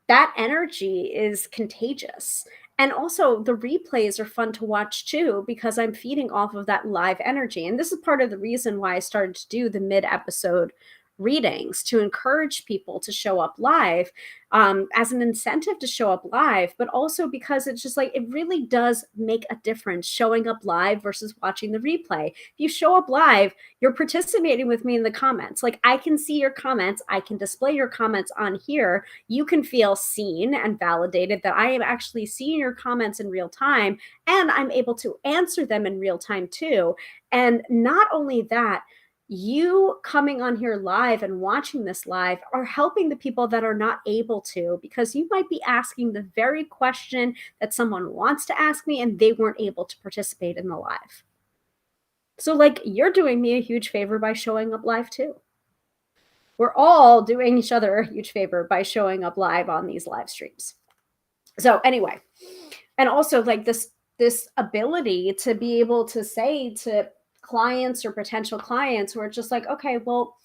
that energy is contagious. And also the replays are fun to watch too, because I'm feeding off of that live energy. And this is part of the reason why I started to do the mid-episode readings, to encourage people to show up live, as an incentive to show up live, but also because it's just like, it really does make a difference showing up live versus watching the replay. If you show up live, you're participating with me in the comments. Like, I can see your comments, I can display your comments on here. You can feel seen and validated that I am actually seeing your comments in real time, and I'm able to answer them in real time too. And not only that, you coming on here live and watching this live are helping the people that are not able to, because you might be asking the very question that someone wants to ask me and they weren't able to participate in the live. So like, you're doing me a huge favor by showing up live too. We're all doing each other a huge favor by showing up live on these live streams. So anyway, and also like this ability to be able to say to clients or potential clients who are just like, okay, well,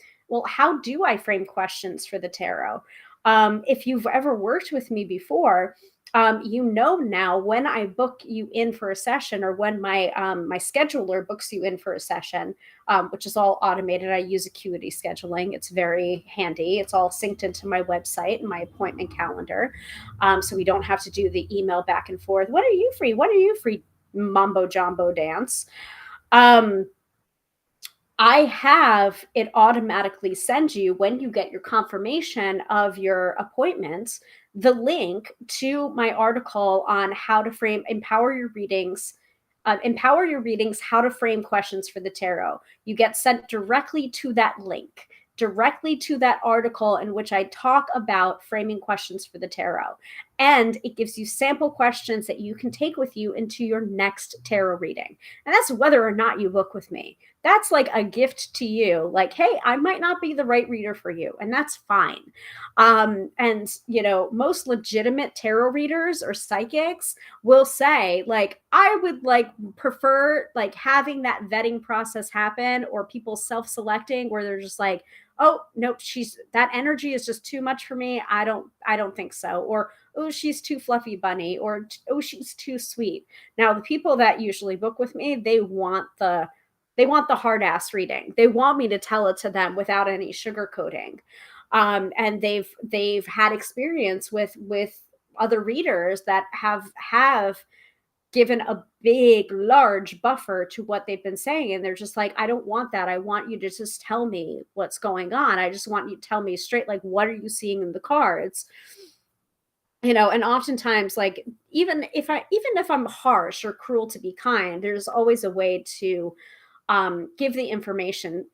how do I frame questions for the tarot? If you've ever worked with me before, now when I book you in for a session, or when my my scheduler books you in for a session, which is all automated. I use Acuity scheduling. It's very handy. It's all synced into my website and my appointment calendar, so we don't have to do the email back and forth. When are you free? When are you free? Mumbo jumbo dance. I have it automatically send you, when you get your confirmation of your appointment, the link to my article on how to frame, empower your readings, how to frame questions for the tarot. You get sent directly to that link, directly to that article in which I talk about framing questions for the tarot. And it gives you sample questions that you can take with you into your next tarot reading. And that's whether or not you book with me. That's like a gift to you. Like, hey, I might not be the right reader for you, and that's fine. And most legitimate tarot readers or psychics will say, like, I would like prefer like having that vetting process happen, or people self-selecting where they're just like, oh, nope, that energy is just too much for me. I don't think so. Or, oh, she's too fluffy bunny, or, oh, she's too sweet. Now, the people that usually book with me, they want the hard ass reading. They want me to tell it to them without any sugarcoating. And they've had experience with other readers that have given a big, large buffer to what they've been saying. And they're just like, I don't want that. I want you to just tell me what's going on. I just want you to tell me straight, like, what are you seeing in the cards? And oftentimes, like, even if I'm harsh or cruel to be kind, there's always a way to give the information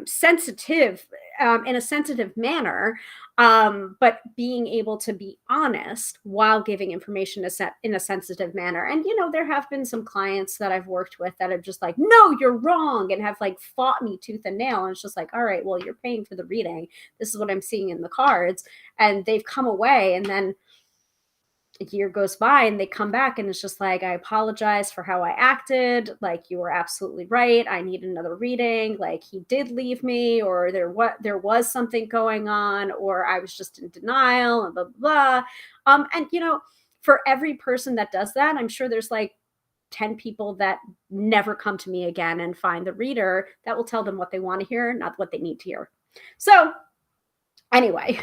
sensitive, in a sensitive manner, but being able to be honest while giving information in a sensitive manner. And there have been some clients that I've worked with that are just like, no, you're wrong, and have like fought me tooth and nail. And it's just like, all right, well, you're paying for the reading. This is what I'm seeing in the cards. And they've come away, and then a year goes by and they come back and it's just like, I apologize for how I acted. Like, you were absolutely right. I need another reading. Like, he did leave me, or there was something going on, or I was just in denial, and blah, blah, blah. And for every person that does that, I'm sure there's like 10 people that never come to me again and find the reader that will tell them what they want to hear, not what they need to hear. So Anyway,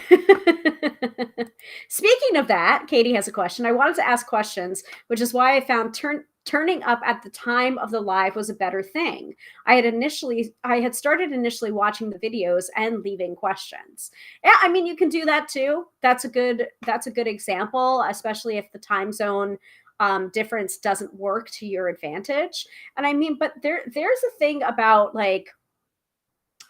speaking of that, Katie has a question. I wanted to ask questions, which is why I found turning up at the time of the live was a better thing. I had started initially watching the videos and leaving questions. Yeah, I mean, you can do that too. That's a good example, especially if the time zone difference doesn't work to your advantage. And I mean, but there's a thing about like,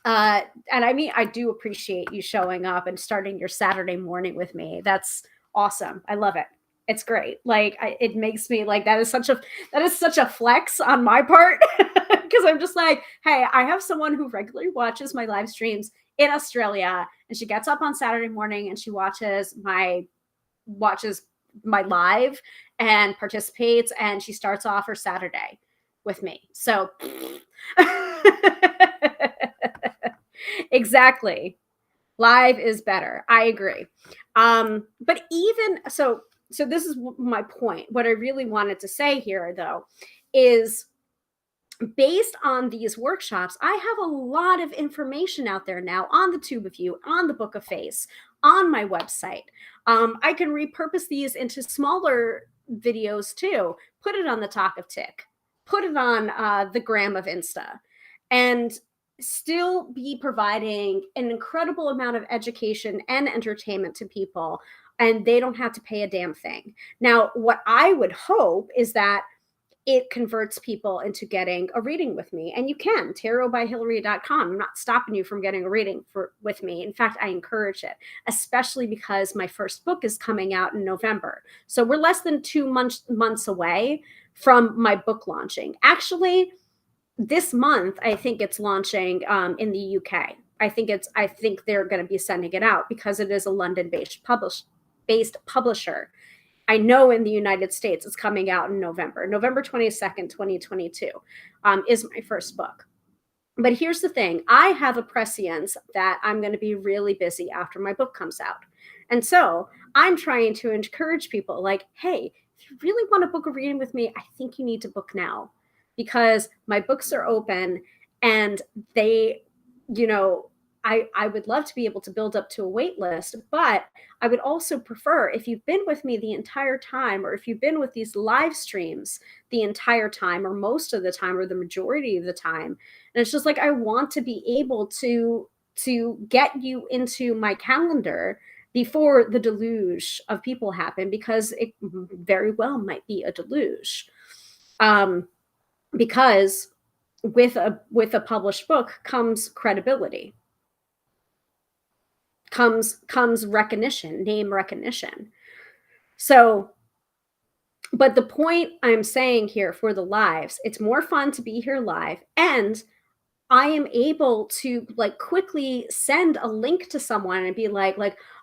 and I mean, I do appreciate you showing up and starting your Saturday morning with me. That's awesome. I love it. It's great. Like it makes me like that is such a flex on my part because I'm just like, hey, I have someone who regularly watches my live streams in Australia, and she gets up on Saturday morning and she watches my live and participates, and she starts off her Saturday with me. So exactly. Live is better. I agree. But even so this is my point. What I really wanted to say here though is based on these workshops, I have a lot of information out there now on the Tube of You, on the Book of Face, on my website. I can repurpose these into smaller videos too. Put it on the Talk of Tick, put it on the Gram of Insta, and still be providing an incredible amount of education and entertainment to people, and they don't have to pay a damn thing. Now, what I would hope is that it converts people into getting a reading with me. And you can, tarotbyhilary.com. I'm not stopping you from getting a reading with me. In fact, I encourage it, especially because my first book is coming out in November. So we're less than 2 months away from my book launching. Actually, this month, I think it's launching in the UK. I think they're going to be sending it out because it is a London-based publisher. I know in the United States it's coming out in November 22nd, 2022 is my first book. But here's the thing. I have a prescience that I'm going to be really busy after my book comes out. And so I'm trying to encourage people like, hey, if you really want to book a reading with me, I think you need to book now because my books are open and they, I would love to be able to build up to a wait list, but I would also prefer if you've been with me the entire time, or if you've been with these live streams the entire time, or most of the time, or the majority of the time. And it's just like, I want to be able to get you into my calendar before the deluge of people happen, because it very well might be a deluge. Because with a published book comes credibility. Comes recognition, name recognition. So, but the point I'm saying here for the lives, it's more fun to be here live, and I am able to like quickly send a link to someone and be like,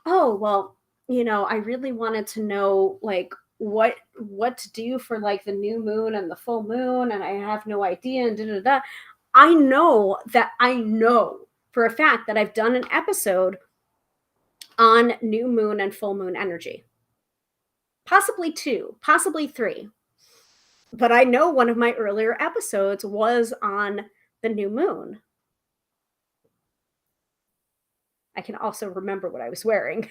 oh, well, I really wanted to know like what to do for like the new moon and the full moon, and I have no idea, and da da da. I know for a fact that I've done an episode on new moon and full moon energy. Possibly 2, possibly 3. But I know one of my earlier episodes was on the new moon. I can also remember what I was wearing.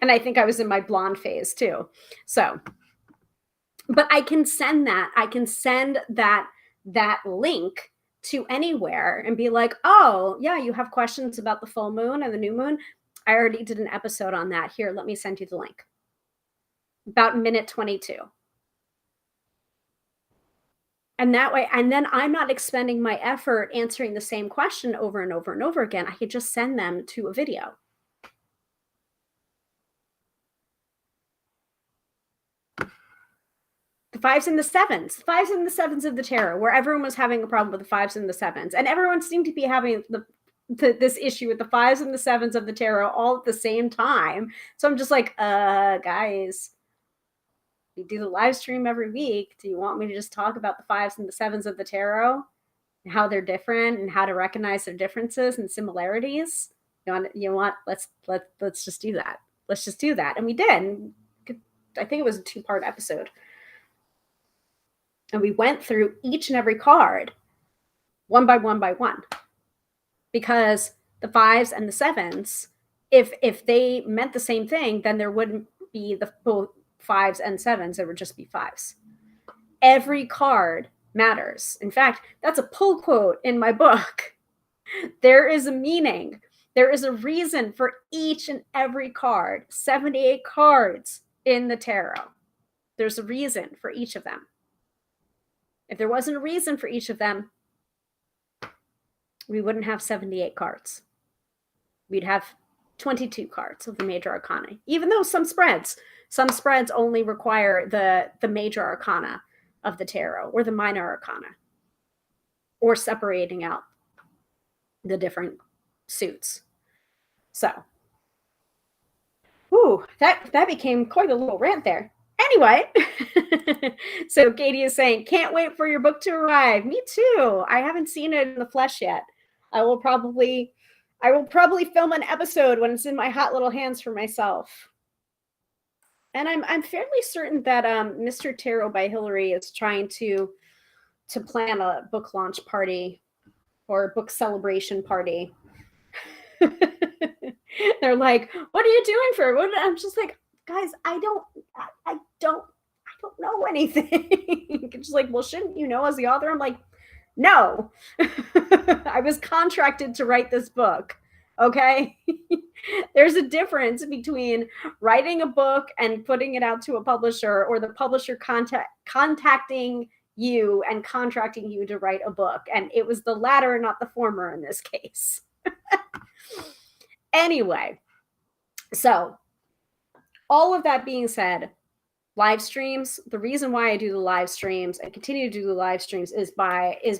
And I think I was in my blonde phase too. So, but I can send that. I can send that link to anywhere and be like, oh, yeah, you have questions about the full moon and the new moon. I already did an episode on that. Here, let me send you the link. About minute 22. And that way, and then I'm not expending my effort answering the same question over and over and over again. I could just send them to a video. The 5s and the 7s. The 5s and the 7s of the tarot, where everyone was having a problem with the 5s and the 7s. And everyone seemed to be having this issue with the 5s and the 7s of the tarot all at the same time. So I'm just like, guys, we do the live stream every week. Do you want me to just talk about the 5s and the 7s of the tarot and how they're different and how to recognize their differences and similarities? Let's just do that. Let's just do that. And we did. I think it was a 2-part episode. And we went through each and every card one by one, because the 5s and the 7s if they meant the same thing, then there wouldn't be the both 5s and 7s. There would just be 5s. Every card matters. In fact, that's a pull quote in my book. There is a meaning. There is a reason for each and every card. 78 cards in the tarot. There's a reason for each of them. If there wasn't a reason for each of them, we wouldn't have 78 cards. We'd have 22 cards of the major arcana, even though some spreads only require the major arcana of the tarot or the minor arcana, or separating out the different suits. So, that became quite a little rant there. Anyway, so Katie is saying, can't wait for your book to arrive. Me too. I haven't seen it in the flesh yet. I will probably film an episode when it's in my hot little hands for myself. And I'm fairly certain that Mr. Tarot by Hilary is trying to plan a book launch party or a book celebration party. They're like, what are you doing for it? I'm just like, guys, I don't know anything. Just like, well, shouldn't you know as the author? I'm like, no. I was contracted to write this book. Okay. There's a difference between writing a book and putting it out to a publisher, or the publisher contacting you and contracting you to write a book. And it was the latter, not the former in this case. Anyway, so all of that being said, live streams, the reason why I do the live streams and continue to do the live streams is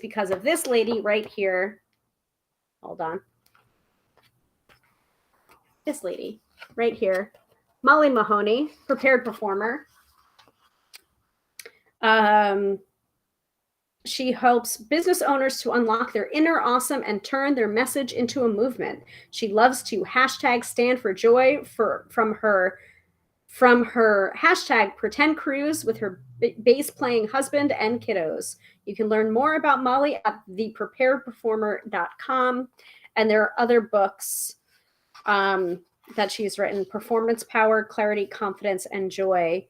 because of this lady right here. Hold on. This lady right here, Molly Mahoney, prepared performer. She helps business owners to unlock their inner awesome and turn their message into a movement. She loves to hashtag stand for joy from her hashtag pretend cruise with her bass playing husband and kiddos. You can learn more about Molly at thepreparedperformer.com. And there are other books that she's written: Performance Power, Clarity, Confidence, and Joy.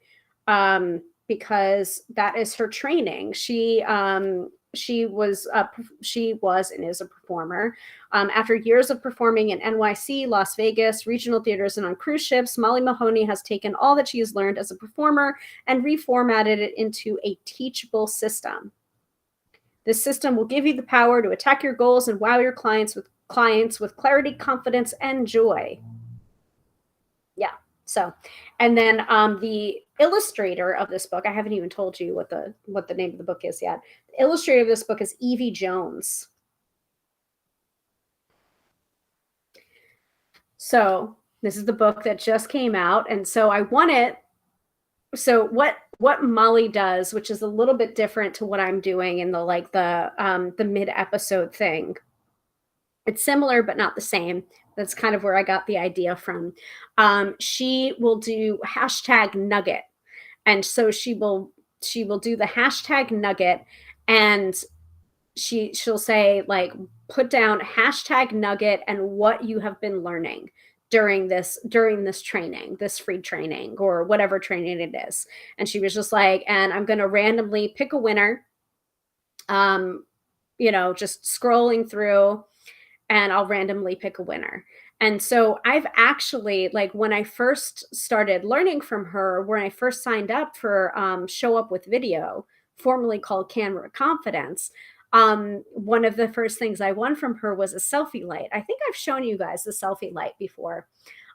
Because that is her training. She was and is a performer. After years of performing in NYC, Las Vegas, regional theaters, and on cruise ships, Molly Mahoney has taken all that she has learned as a performer and reformatted it into a teachable system. This system will give you the power to attack your goals and wow your clients with clarity, confidence, and joy. Yeah. So, and then the illustrator of this book, I haven't even told you what the name of the book is yet. The illustrator of this book is Evie Jones. So this is the book that just came out, and so I want it. So what Molly does, which is a little bit different to what I'm doing in the mid episode thing. It's similar but not the same. That's kind of where I got the idea from. She will do hashtag nugget. And so she will do the hashtag nugget, and she'll say, like, put down hashtag nugget and what you have been learning during this training, this free training or whatever training it is. And she was just like, and I'm going to randomly pick a winner, just scrolling through, and I'll randomly pick a winner. And so I've actually, like, when I first started learning from her, when I first signed up for Show Up with Video, formerly called Camera Confidence, one of the first things I won from her was a selfie light. I think I've shown you guys the selfie light before.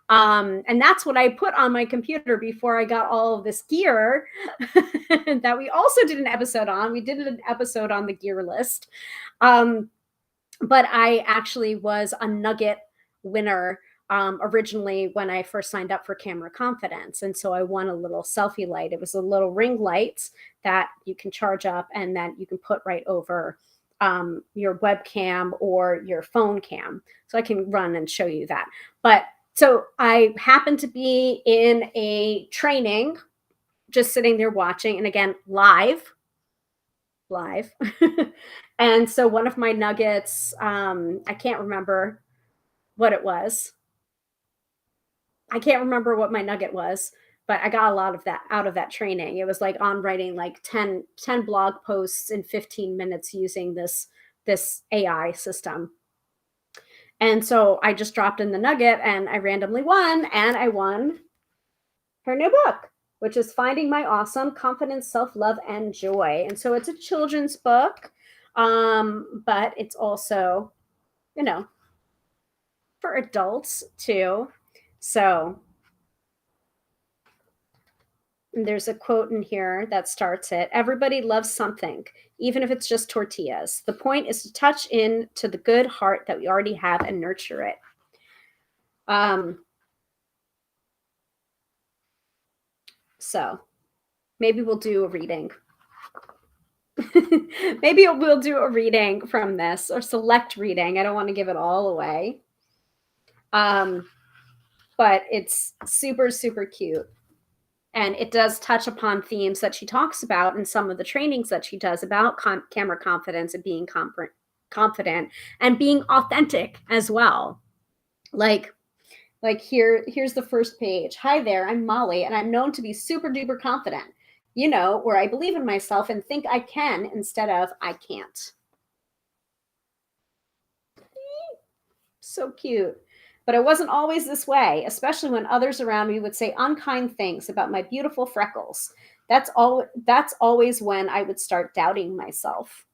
And that's what I put on my computer before I got all of this gear that we also did an episode on. We did an episode on the gear list. But I actually was a nugget winner originally when I first signed up for Camera Confidence. And so I won a little selfie light. It was a little ring light that you can charge up and that you can put right over your webcam or your phone cam. So I can run and show you that. But so I happened to be in a training, just sitting there watching, and again, live. And so one of my nuggets, I can't remember what it was. I can't remember what my nugget was, but I got a lot of that out of that training. It was like on writing like 10 blog posts in 15 minutes using this AI system. And so I just dropped in the nugget and I randomly won, and I won her new book, which is Finding My Awesome: Confidence, Self-Love, and Joy. And so it's a children's book, but it's also, you know, for adults too. So there's a quote in here that starts it. Everybody loves something, even if it's just tortillas. The point is to touch into the good heart that we already have and nurture it. So maybe we'll do a reading. Maybe we'll do a reading from this, or select reading. I don't want to give it all away. But it's super, super cute. And it does touch upon themes that she talks about in some of the trainings that she does about camera confidence and being confident and being authentic as well. Like here's the first page. Hi there, I'm Molly, and I'm known to be super duper confident. You know, where I believe in myself and think I can instead of I can't. So cute. But it wasn't always this way, especially when others around me would say unkind things about my beautiful freckles. That's always when I would start doubting myself.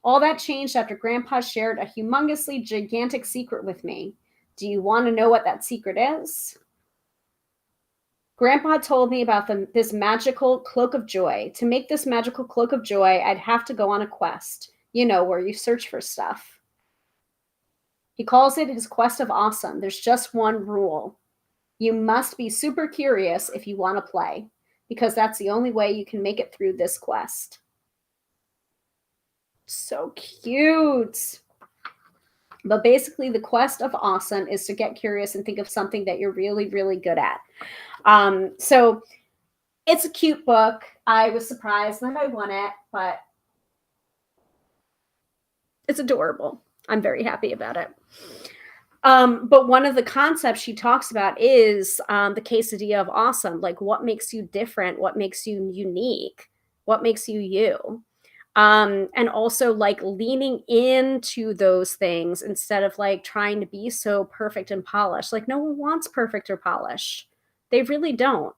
All that changed after Grandpa shared a humongously gigantic secret with me. Do you want to know what that secret is? Grandpa told me about this magical cloak of joy. To make this magical cloak of joy, I'd have to go on a quest, you know, where you search for stuff. He calls it his quest of awesome. There's just one rule. You must be super curious if you want to play, because that's the only way you can make it through this quest. So cute. But basically, the quest of awesome is to get curious and think of something that you're really, really good at. So it's a cute book. I was surprised that I won it, but it's adorable. I'm very happy about it. But one of the concepts she talks about is the quesadilla of awesome. Like, what makes you different? What makes you unique? What makes you you? And also like leaning into those things instead of like trying to be so perfect and polished. Like, no one wants perfect or polished. They really don't.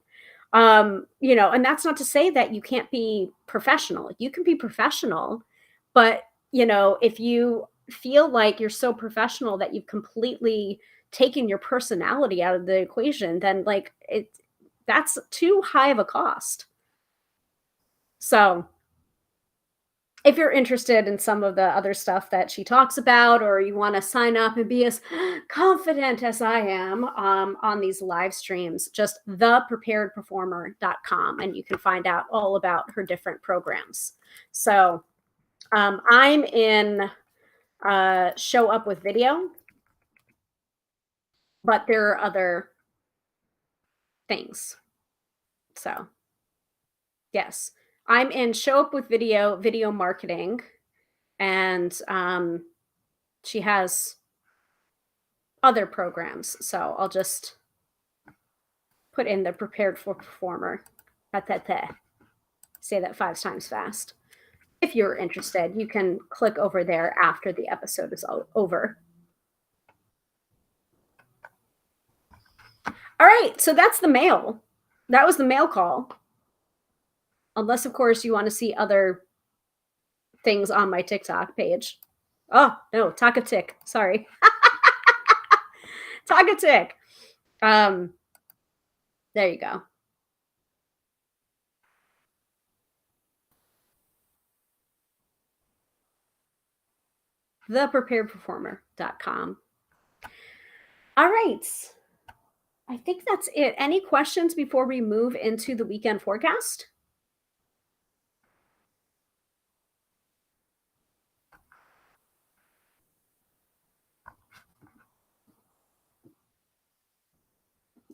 You know, and that's not to say that you can't be professional. You can be professional, but you know, if you feel like you're so professional that you've completely taken your personality out of the equation, then like that's too high of a cost. So if you're interested in some of the other stuff that she talks about, or you want to sign up and be as confident as I am on these live streams, just thepreparedperformer.com, and you can find out all about her different programs. So I'm in Show Up with Video, but there are other things. So yes, I'm in Show Up with Video marketing, and she has other programs. So I'll just put in the Prepared for Performer. Say that 5 times fast. If you're interested, you can click over there after the episode is over. All right, so that's the mail. That was the mail call. Unless, of course, you want to see other things on my TikTok page. Oh, no, Talk a Tick. Sorry. Talk a Tick. There you go. thepreparedperformer.com. All right. I think that's it. Any questions before we move into the weekend forecast?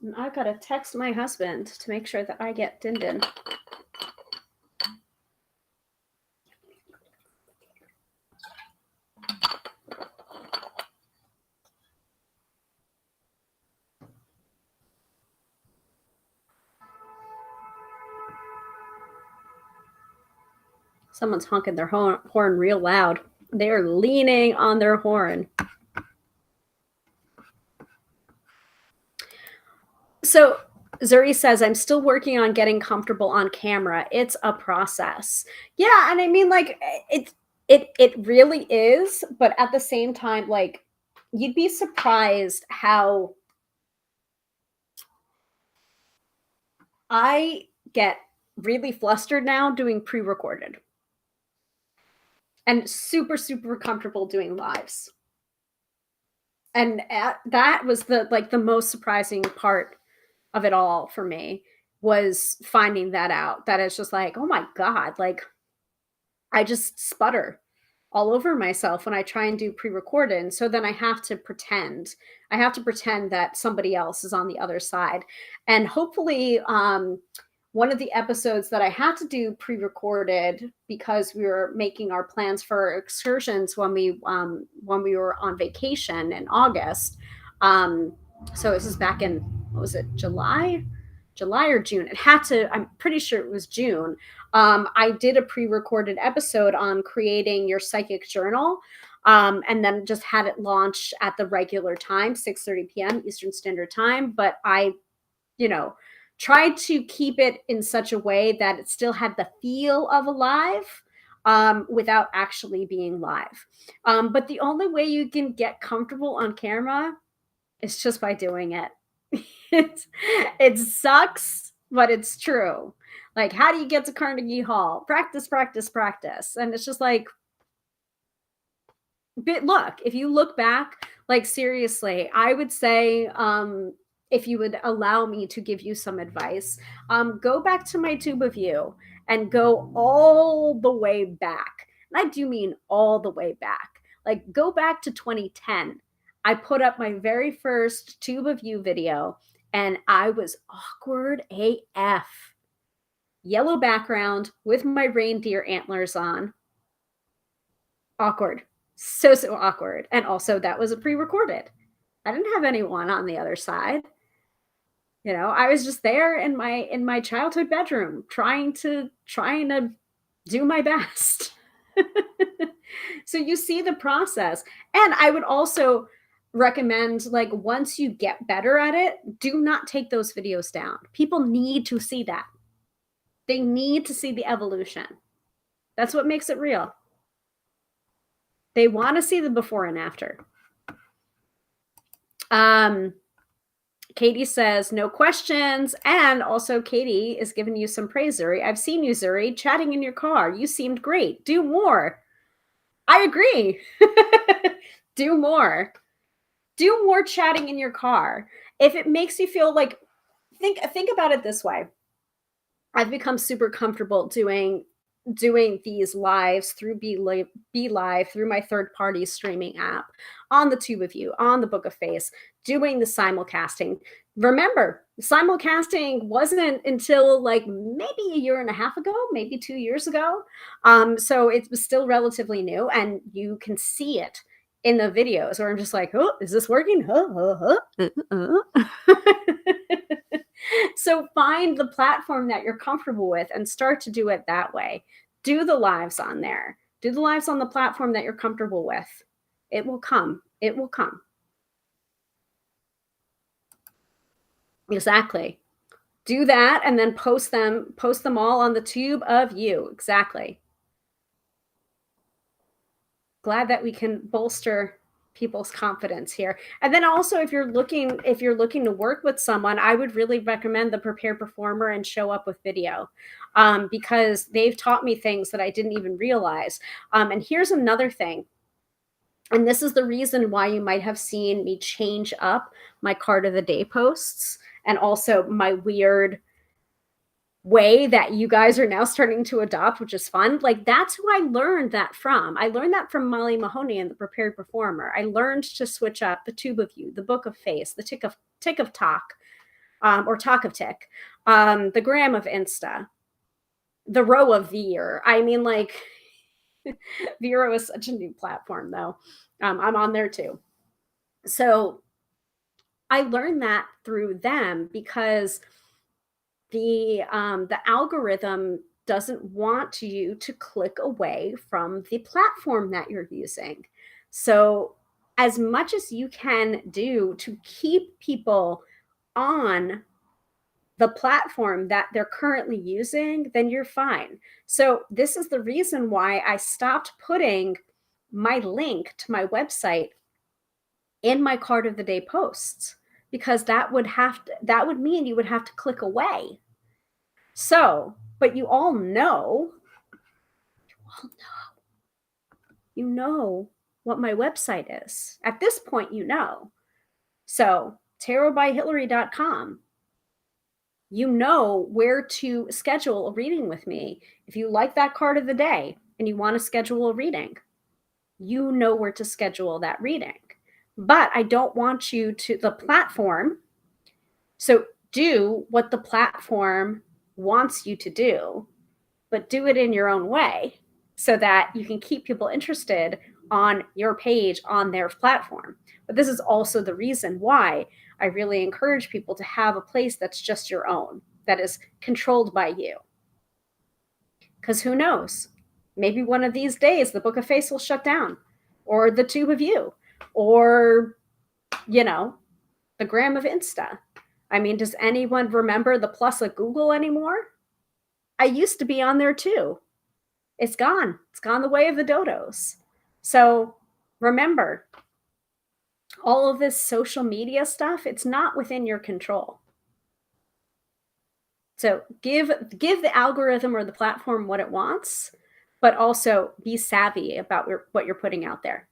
And I've got to text my husband to make sure that I get Din. Someone's honking their horn real loud. They are leaning on their horn. So Zuri says, I'm still working on getting comfortable on camera. It's a process. Yeah, and I mean, like, it really is, but at the same time, like, you'd be surprised how I get really flustered now doing pre-recorded and super, super comfortable doing lives. And that was the most surprising part of it all for me, was finding that out, that it's just like, oh my God, like I just sputter all over myself when I try and do pre-recorded. And so then I have to pretend. I have to pretend that somebody else is on the other side. And hopefully, one of the episodes that I had to do pre-recorded because we were making our plans for excursions when we were on vacation in August. So this is back in, what was it, July or June? It had to, I'm pretty sure it was June. I did a pre-recorded episode on creating your psychic journal, and then just had it launch at the regular time, 6:30 p.m. Eastern Standard Time. But I, tried to keep it in such a way that it still had the feel of a live, without actually being live. But the only way you can get comfortable on camera is just by doing it. It sucks, but it's true. Like, how do you get to Carnegie Hall? Practice, practice, practice. And it's just like, but look, if you look back, like seriously, I would say, if you would allow me to give you some advice, go back to my tube of you and go all the way back. And I do mean all the way back. Like, go back to 2010. I put up my very first tube of you video and I was awkward AF. Yellow background with my reindeer antlers on. Awkward. So awkward. And also, that was a pre-recorded. I didn't have anyone on the other side. I was just there in my childhood bedroom trying to do my best. So you see the process. And I would also recommend, like, once you get better at it, do not take those videos down. People need to see that. They need to see the evolution. That's what makes it real. They want to see the before and after. Katie says, no questions. And also, Katie is giving you some praise, Zuri. I've seen you, Zuri, chatting in your car. You seemed great. Do more. I agree. Do more. Do more chatting in your car. If it makes you feel like, think about it this way. I've become super comfortable doing these lives through Be Live, through my third-party streaming app, on the Tube of You, on the Book of Face, doing the simulcasting. Remember, simulcasting wasn't until like maybe a year and a half ago, maybe 2 years ago. So it was still relatively new, and you can see it in the videos where I'm just like, oh, is this working? So find the platform that you're comfortable with and start to do it that way. Do the lives on there. Do the lives on the platform that you're comfortable with. It will come. It will come. Exactly. Do that and then post them all on the Tube of You. Exactly. Glad that we can bolster people's confidence here. And then also, if you're looking to work with someone, I would really recommend the Prepare Performer and Show Up with Video, because they've taught me things that I didn't even realize. And here's another thing. And this is the reason why you might have seen me change up my card of the day posts, and also my weird way that you guys are now starting to adopt, which is fun. Like, that's who I learned that from. I learned that from Molly Mahoney and the Prepared Performer. I learned to switch up the Tube of You, the Book of Face, the Tick of Talk, or Talk of Tick, the Gram of Insta, the Row of Veer. I mean, like, Vero is such a new platform, though. I'm on there too. So I learned that through them, because the algorithm doesn't want you to click away from the platform that you're using. So, as much as you can do to keep people on the platform that they're currently using, then you're fine. So, this is the reason why I stopped putting my link to my website in my card of the day posts, because that would mean you would have to click away. So, but you know what my website is. At this point, you know. So, tarotbyhilary.com. You know where to schedule a reading with me. If you like that card of the day and you want to schedule a reading, you know where to schedule that reading. But I don't want you to the platform. So do what the platform wants you to do, but do it in your own way so that you can keep people interested on your page, on their platform. But this is also the reason why I really encourage people to have a place that's just your own, that is controlled by you. Because who knows? Maybe one of these days the Book of Face will shut down, or the Tube of You, or, the Gram of Insta. I mean, does anyone remember the Plus of Google anymore? I used to be on there too. It's gone. It's gone the way of the dodos. So remember, all of this social media stuff, it's not within your control. So give the algorithm or the platform what it wants, but also be savvy about what you're putting out there.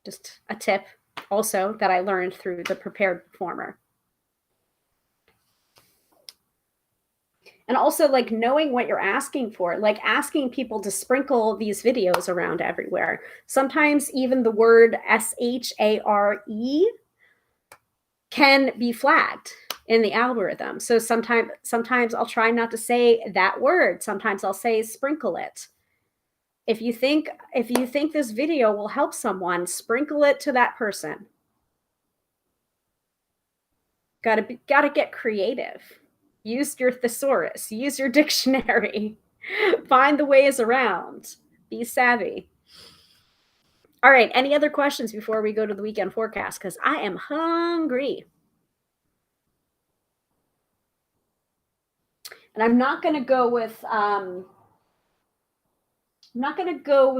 Just a tip also that I learned through the Prepared Performer. And also, like, knowing what you're asking for, like asking people to sprinkle these videos around everywhere. Sometimes even the word SHARE can be flagged in the algorithm. So sometimes I'll try not to say that word. Sometimes I'll say sprinkle it. If you think this video will help someone, sprinkle it to that person. Gotta get creative. Use your thesaurus, use your dictionary, find the ways around, be savvy. All right, any other questions before we go to the weekend forecast? Because I am hungry. And I'm not going to go with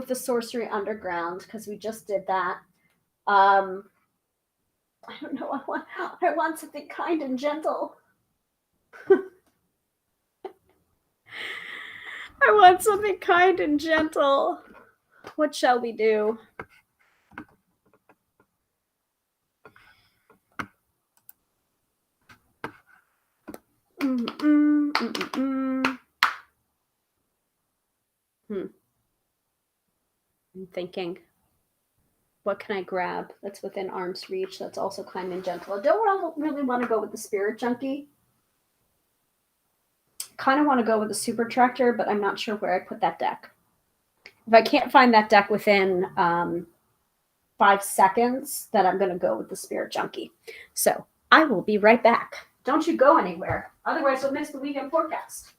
the Sorcery Underground because we just did that. I don't know. I want something kind and gentle. I want something kind and gentle. What shall we do? I'm thinking, what can I grab that's within arm's reach that's also kind and gentle? I don't really want to go with the Spirit Junkie. Kind of want to go with the Super Tractor, but I'm not sure where I put that deck. If I can't find that deck within 5 seconds, then I'm going to go with the Spirit Junkie. So I will be right back. Don't you go anywhere. Otherwise, you'll miss the weekend forecast.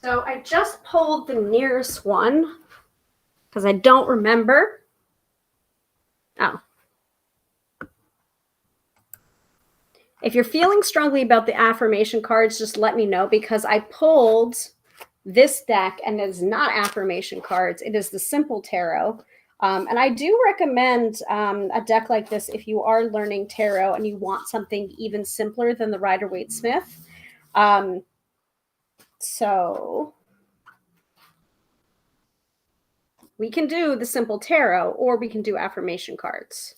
So I just pulled the nearest one because I don't remember. Oh. If you're feeling strongly about the affirmation cards, just let me know, because I pulled this deck and it is not affirmation cards. It is the Simple Tarot. And I do recommend a deck like this if you are learning tarot and you want something even simpler than the Rider-Waite-Smith. So we can do the Simple Tarot, or we can do affirmation cards.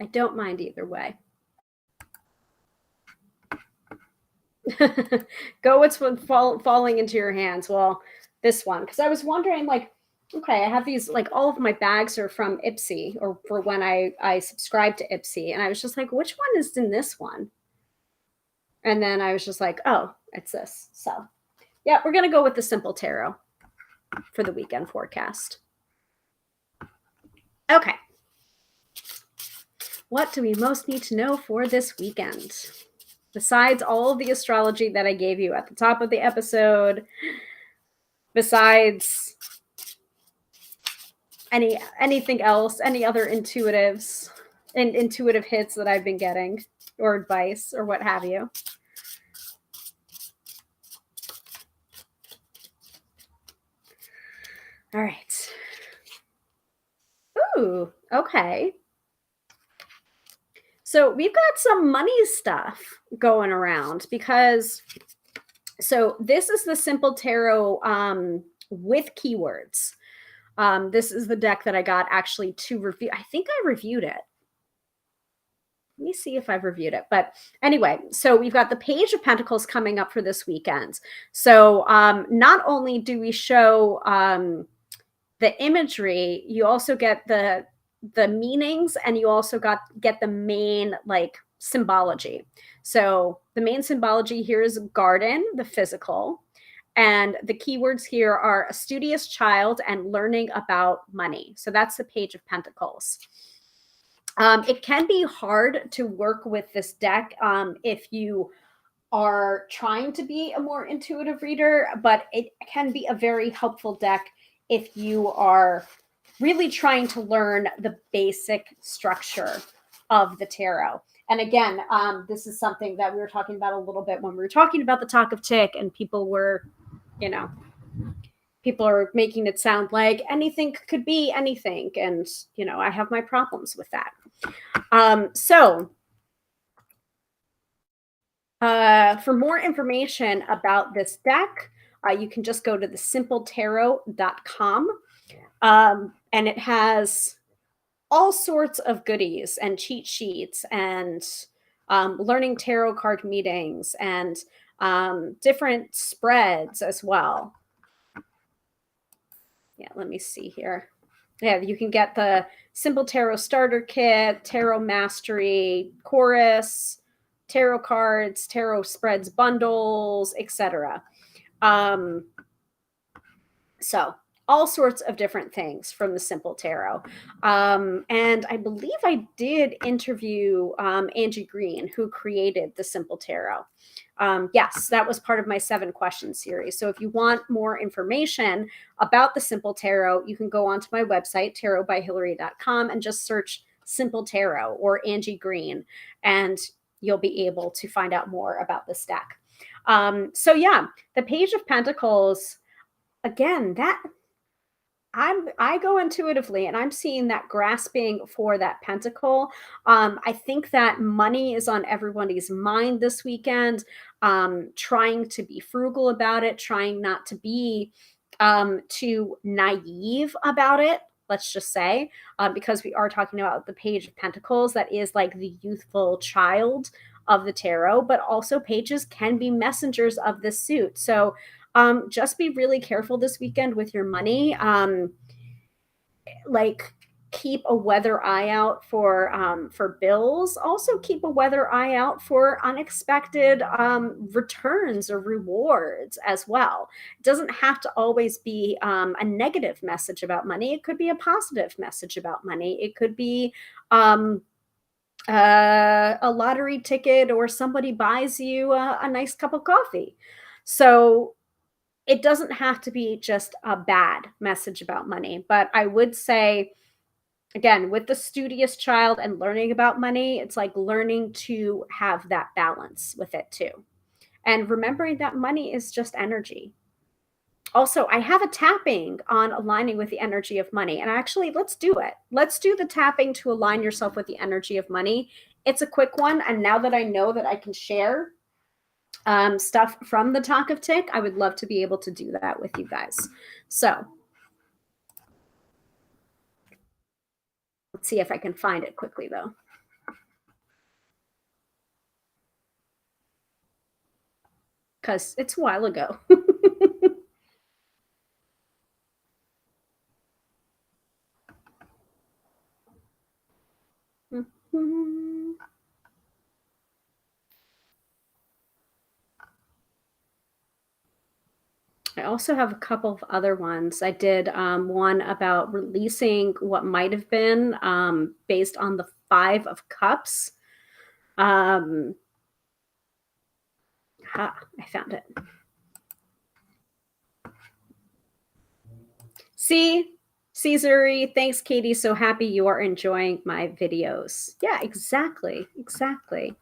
I don't mind either way. Go what's falling into your hands. Well, this one, because I was wondering, like, okay, I have these, like, all of my bags are from Ipsy, or for when I subscribe to Ipsy, and I was just like, which one is in this one? And then I was just like, oh, it's this. So yeah, we're gonna go with the Simple Tarot for the weekend forecast. Okay. What do we most need to know for this weekend? Besides all of the astrology that I gave you at the top of the episode, besides anything else, any other intuitive hits that I've been getting, or advice, or what have you. All right. Ooh, okay. So we've got some money stuff going around, because, so this is the Simple Tarot with keywords. This is the deck that I got actually to review. I think I reviewed it. Let me see if I've reviewed it. But anyway, so we've got the Page of Pentacles coming up for this weekend. So not only do we show the imagery, you also get the meanings, and you also get the main, like, symbology. So the main symbology here is garden, the physical, and the keywords here are a studious child and learning about money. So that's the Page of Pentacles. It can be hard to work with this deck if you are trying to be a more intuitive reader, but it can be a very helpful deck if you are really trying to learn the basic structure of the tarot. And again, this is something that we were talking about a little bit when we were talking about the Talk of Tick, and people were, people are making it sound like anything could be anything. And, I have my problems with that. For more information about this deck, you can just go to thesimpletarot.com. And it has all sorts of goodies and cheat sheets and learning tarot card meetings and different spreads as well. Yeah, let me see here. Yeah, you can get the Simple Tarot Starter Kit, Tarot Mastery, Chorus, tarot cards, tarot spreads bundles, etc. So all sorts of different things from the Simple Tarot. And I believe I did interview Angie Green, who created the Simple Tarot. Yes, that was part of my 7 question series. So if you want more information about the Simple Tarot, you can go onto my website, tarotbyhilary.com, and just search Simple Tarot or Angie Green, and you'll be able to find out more about this deck. So yeah, the Page of Pentacles, again, that I go intuitively, and I'm seeing that grasping for that pentacle. I think that money is on everybody's mind this weekend, trying to be frugal about it, trying not to be too naive about it, let's just say, because we are talking about the Page of Pentacles. That is like the youthful child of the tarot, but also pages can be messengers of this suit. So just be really careful this weekend with your money. Like, keep a weather eye out for bills. Also keep a weather eye out for unexpected returns or rewards as well. It doesn't have to always be a negative message about money. It could be a positive message about money. It could be a lottery ticket, or somebody buys you a nice cup of coffee. So it doesn't have to be just a bad message about money, but I would say, again, with the studious child and learning about money, it's like learning to have that balance with it too. And remembering that money is just energy. Also, I have a tapping on aligning with the energy of money. And actually, let's do it. Let's do the tapping to align yourself with the energy of money. It's a quick one. And now that I know that I can share stuff from the Talk of Tick, I would love to be able to do that with you guys. So let's see if I can find it quickly, though. Because it's a while ago. I also have a couple of other ones. I did one about releasing what might have been based on the Five of Cups. I found it. See, Caesary, thanks, Katie. So happy you are enjoying my videos. Yeah, exactly. Exactly.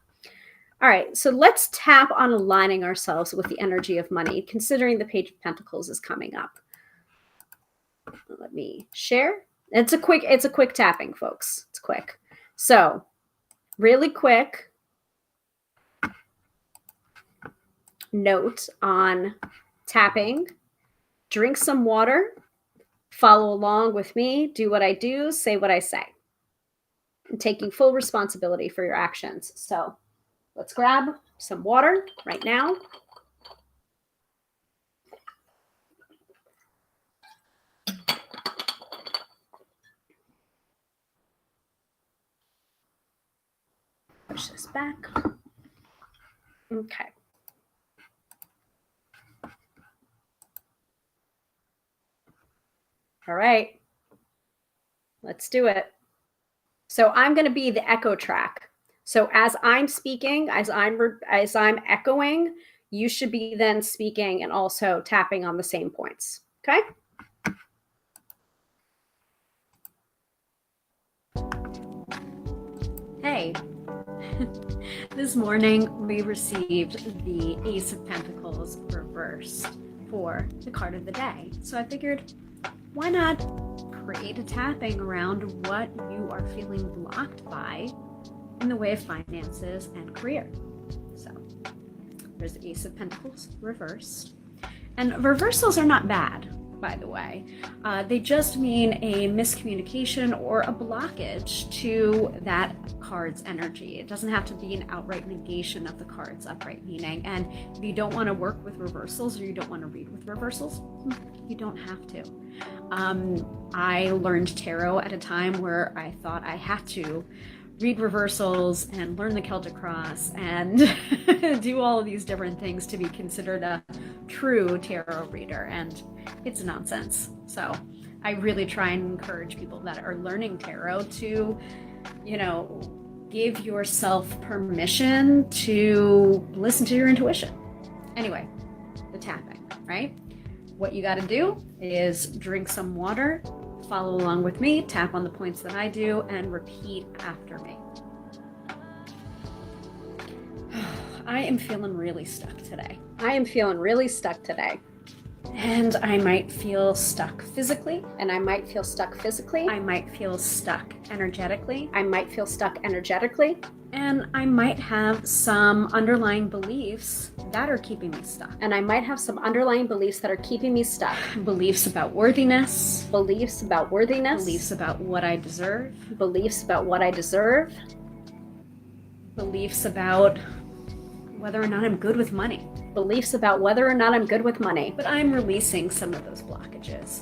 All right, so let's tap on aligning ourselves with the energy of money, considering the Page of Pentacles is coming up. Let me share. It's a quick tapping, folks. It's quick. So, really quick note on tapping. Drink some water. Follow along with me. Do what I do. Say what I say. And taking full responsibility for your actions. So, let's grab some water right now. Push this back. Okay. All right. Let's do it. So I'm going to be the echo track. So as I'm speaking, as I'm echoing, you should be then speaking and also tapping on the same points. Okay? Hey. This morning we received the Ace of Pentacles reversed for the card of the day. So I figured, why not create a tapping around what you are feeling blocked by in the way of finances and career. So there's the Ace of Pentacles reversed. And reversals are not bad, by the way. They just mean a miscommunication or a blockage to that card's energy. It doesn't have to be an outright negation of the card's upright meaning. And if you don't want to work with reversals or you don't want to read with reversals, you don't have to. I learned tarot at a time where I thought I had to read reversals and learn the Celtic Cross and do all of these different things to be considered a true tarot reader, and it's nonsense. So I really try and encourage people that are learning tarot to, give yourself permission to listen to your intuition. Anyway, the tapping, right? What you got to do is drink some water, follow along with me, tap on the points that I do, and repeat after me. I am feeling really stuck today. And I might feel stuck physically. I might feel stuck energetically. And I might have some underlying beliefs that are keeping me stuck. Beliefs about worthiness. Beliefs about what I deserve. Beliefs about whether or not I'm good with money. But I'm releasing some of those blockages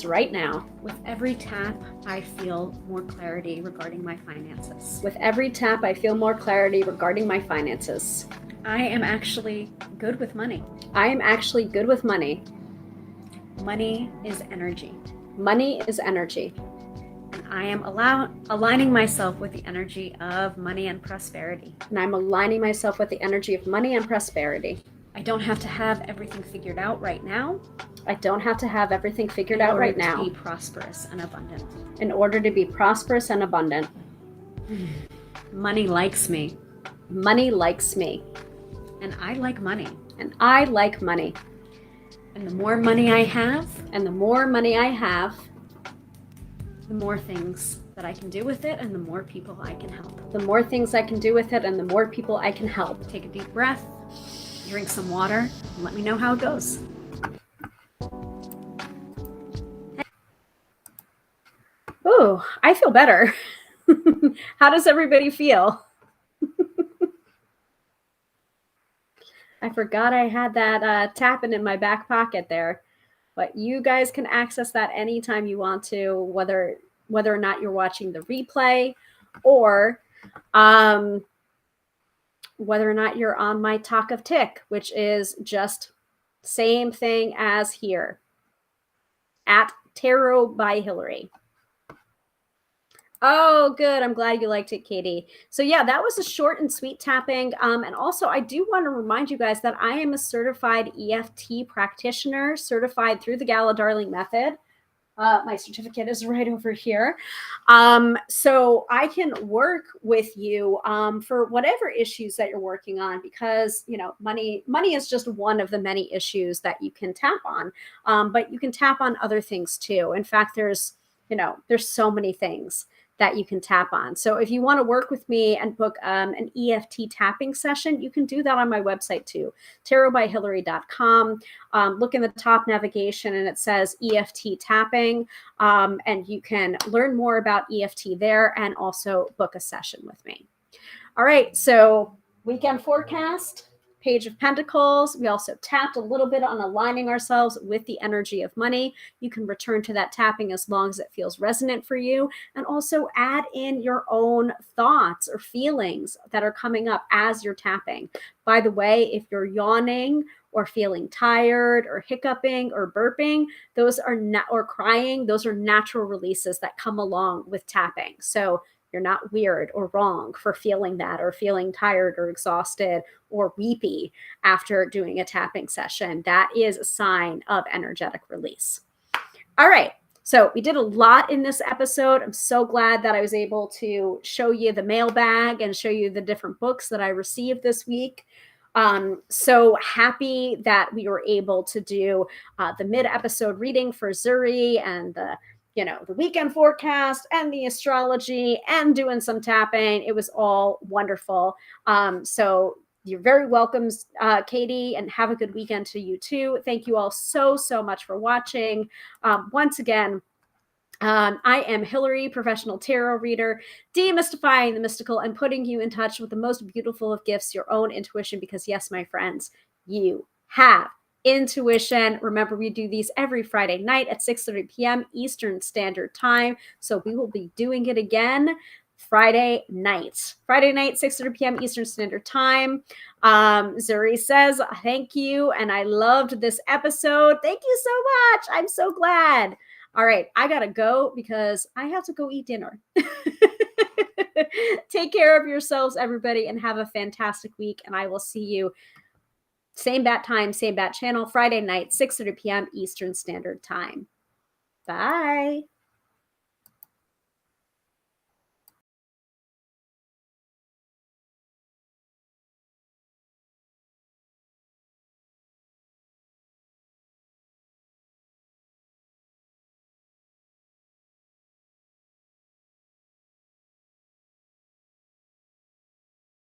right now. With every tap, I feel more clarity regarding my finances. I am actually good with money. Money is energy. And I am aligning myself with the energy of money and prosperity. And I'm aligning myself with the energy of money and prosperity. I don't have to have everything figured out right now. I don't have to have everything figured out right now. In order to be prosperous and abundant. In order to be prosperous and abundant. Money likes me. Money likes me. And I like money. And I like money. And the more money I have, and the more money I have, the more things that I can do with it and the more people I can help. The more things I can do with it and the more people I can help. Take a deep breath, drink some water, and let me know how it goes. Ooh, I feel better. How does everybody feel? I forgot I had that tapping in my back pocket there, but you guys can access that anytime you want to, whether or not you're watching the replay or whether or not you're on my Talk of Tick, which is just same thing as here at Tarot by Hilary. Oh, good. I'm glad you liked it, Katie. So yeah, that was a short and sweet tapping. And also I do want to remind you guys that I am a certified EFT practitioner, certified through the Gala Darling method. My certificate is right over here. So I can work with you for whatever issues that you're working on, because, you know, money is just one of the many issues that you can tap on. But you can tap on other things too. In fact, there's so many things that you can tap on. So if you want to work with me and book an EFT tapping session, you can do that on my website too, tarotbyhilary.com. Look in the top navigation and it says EFT tapping, and you can learn more about EFT there and also book a session with me. All right, so weekend forecast. Page of Pentacles. We also tapped a little bit on aligning ourselves with the energy of money. You can return to that tapping as long as it feels resonant for you, and also add in your own thoughts or feelings that are coming up as you're tapping. By the way, if you're yawning or feeling tired or hiccuping or burping, those are or crying, those are natural releases that come along with tapping. So you're not weird or wrong for feeling that or feeling tired or exhausted or weepy after doing a tapping session. That is a sign of energetic release. All right. So we did a lot in this episode. I'm so glad that I was able to show you the mailbag and show you the different books that I received this week. So happy that we were able to do the mid-episode reading for Zuri and the weekend forecast and the astrology and doing some tapping. It was all wonderful. So you're very welcome, Katie, and have a good weekend to you too. Thank you all so much for watching. Once again, I am Hilary, professional tarot reader, demystifying the mystical and putting you in touch with the most beautiful of gifts, your own intuition, because yes, my friends, you have intuition. Remember, we do these every Friday night at 6:30 p.m. Eastern Standard Time. So we will be doing it again Friday night, 6:30 p.m. Eastern Standard Time. Zuri says, thank you. And I loved this episode. Thank you so much. I'm so glad. All right, I got to go because I have to go eat dinner. Take care of yourselves, everybody, and have a fantastic week. And I will see you same bat time, same bat channel, Friday night, 6:30 p.m. Eastern Standard Time. Bye.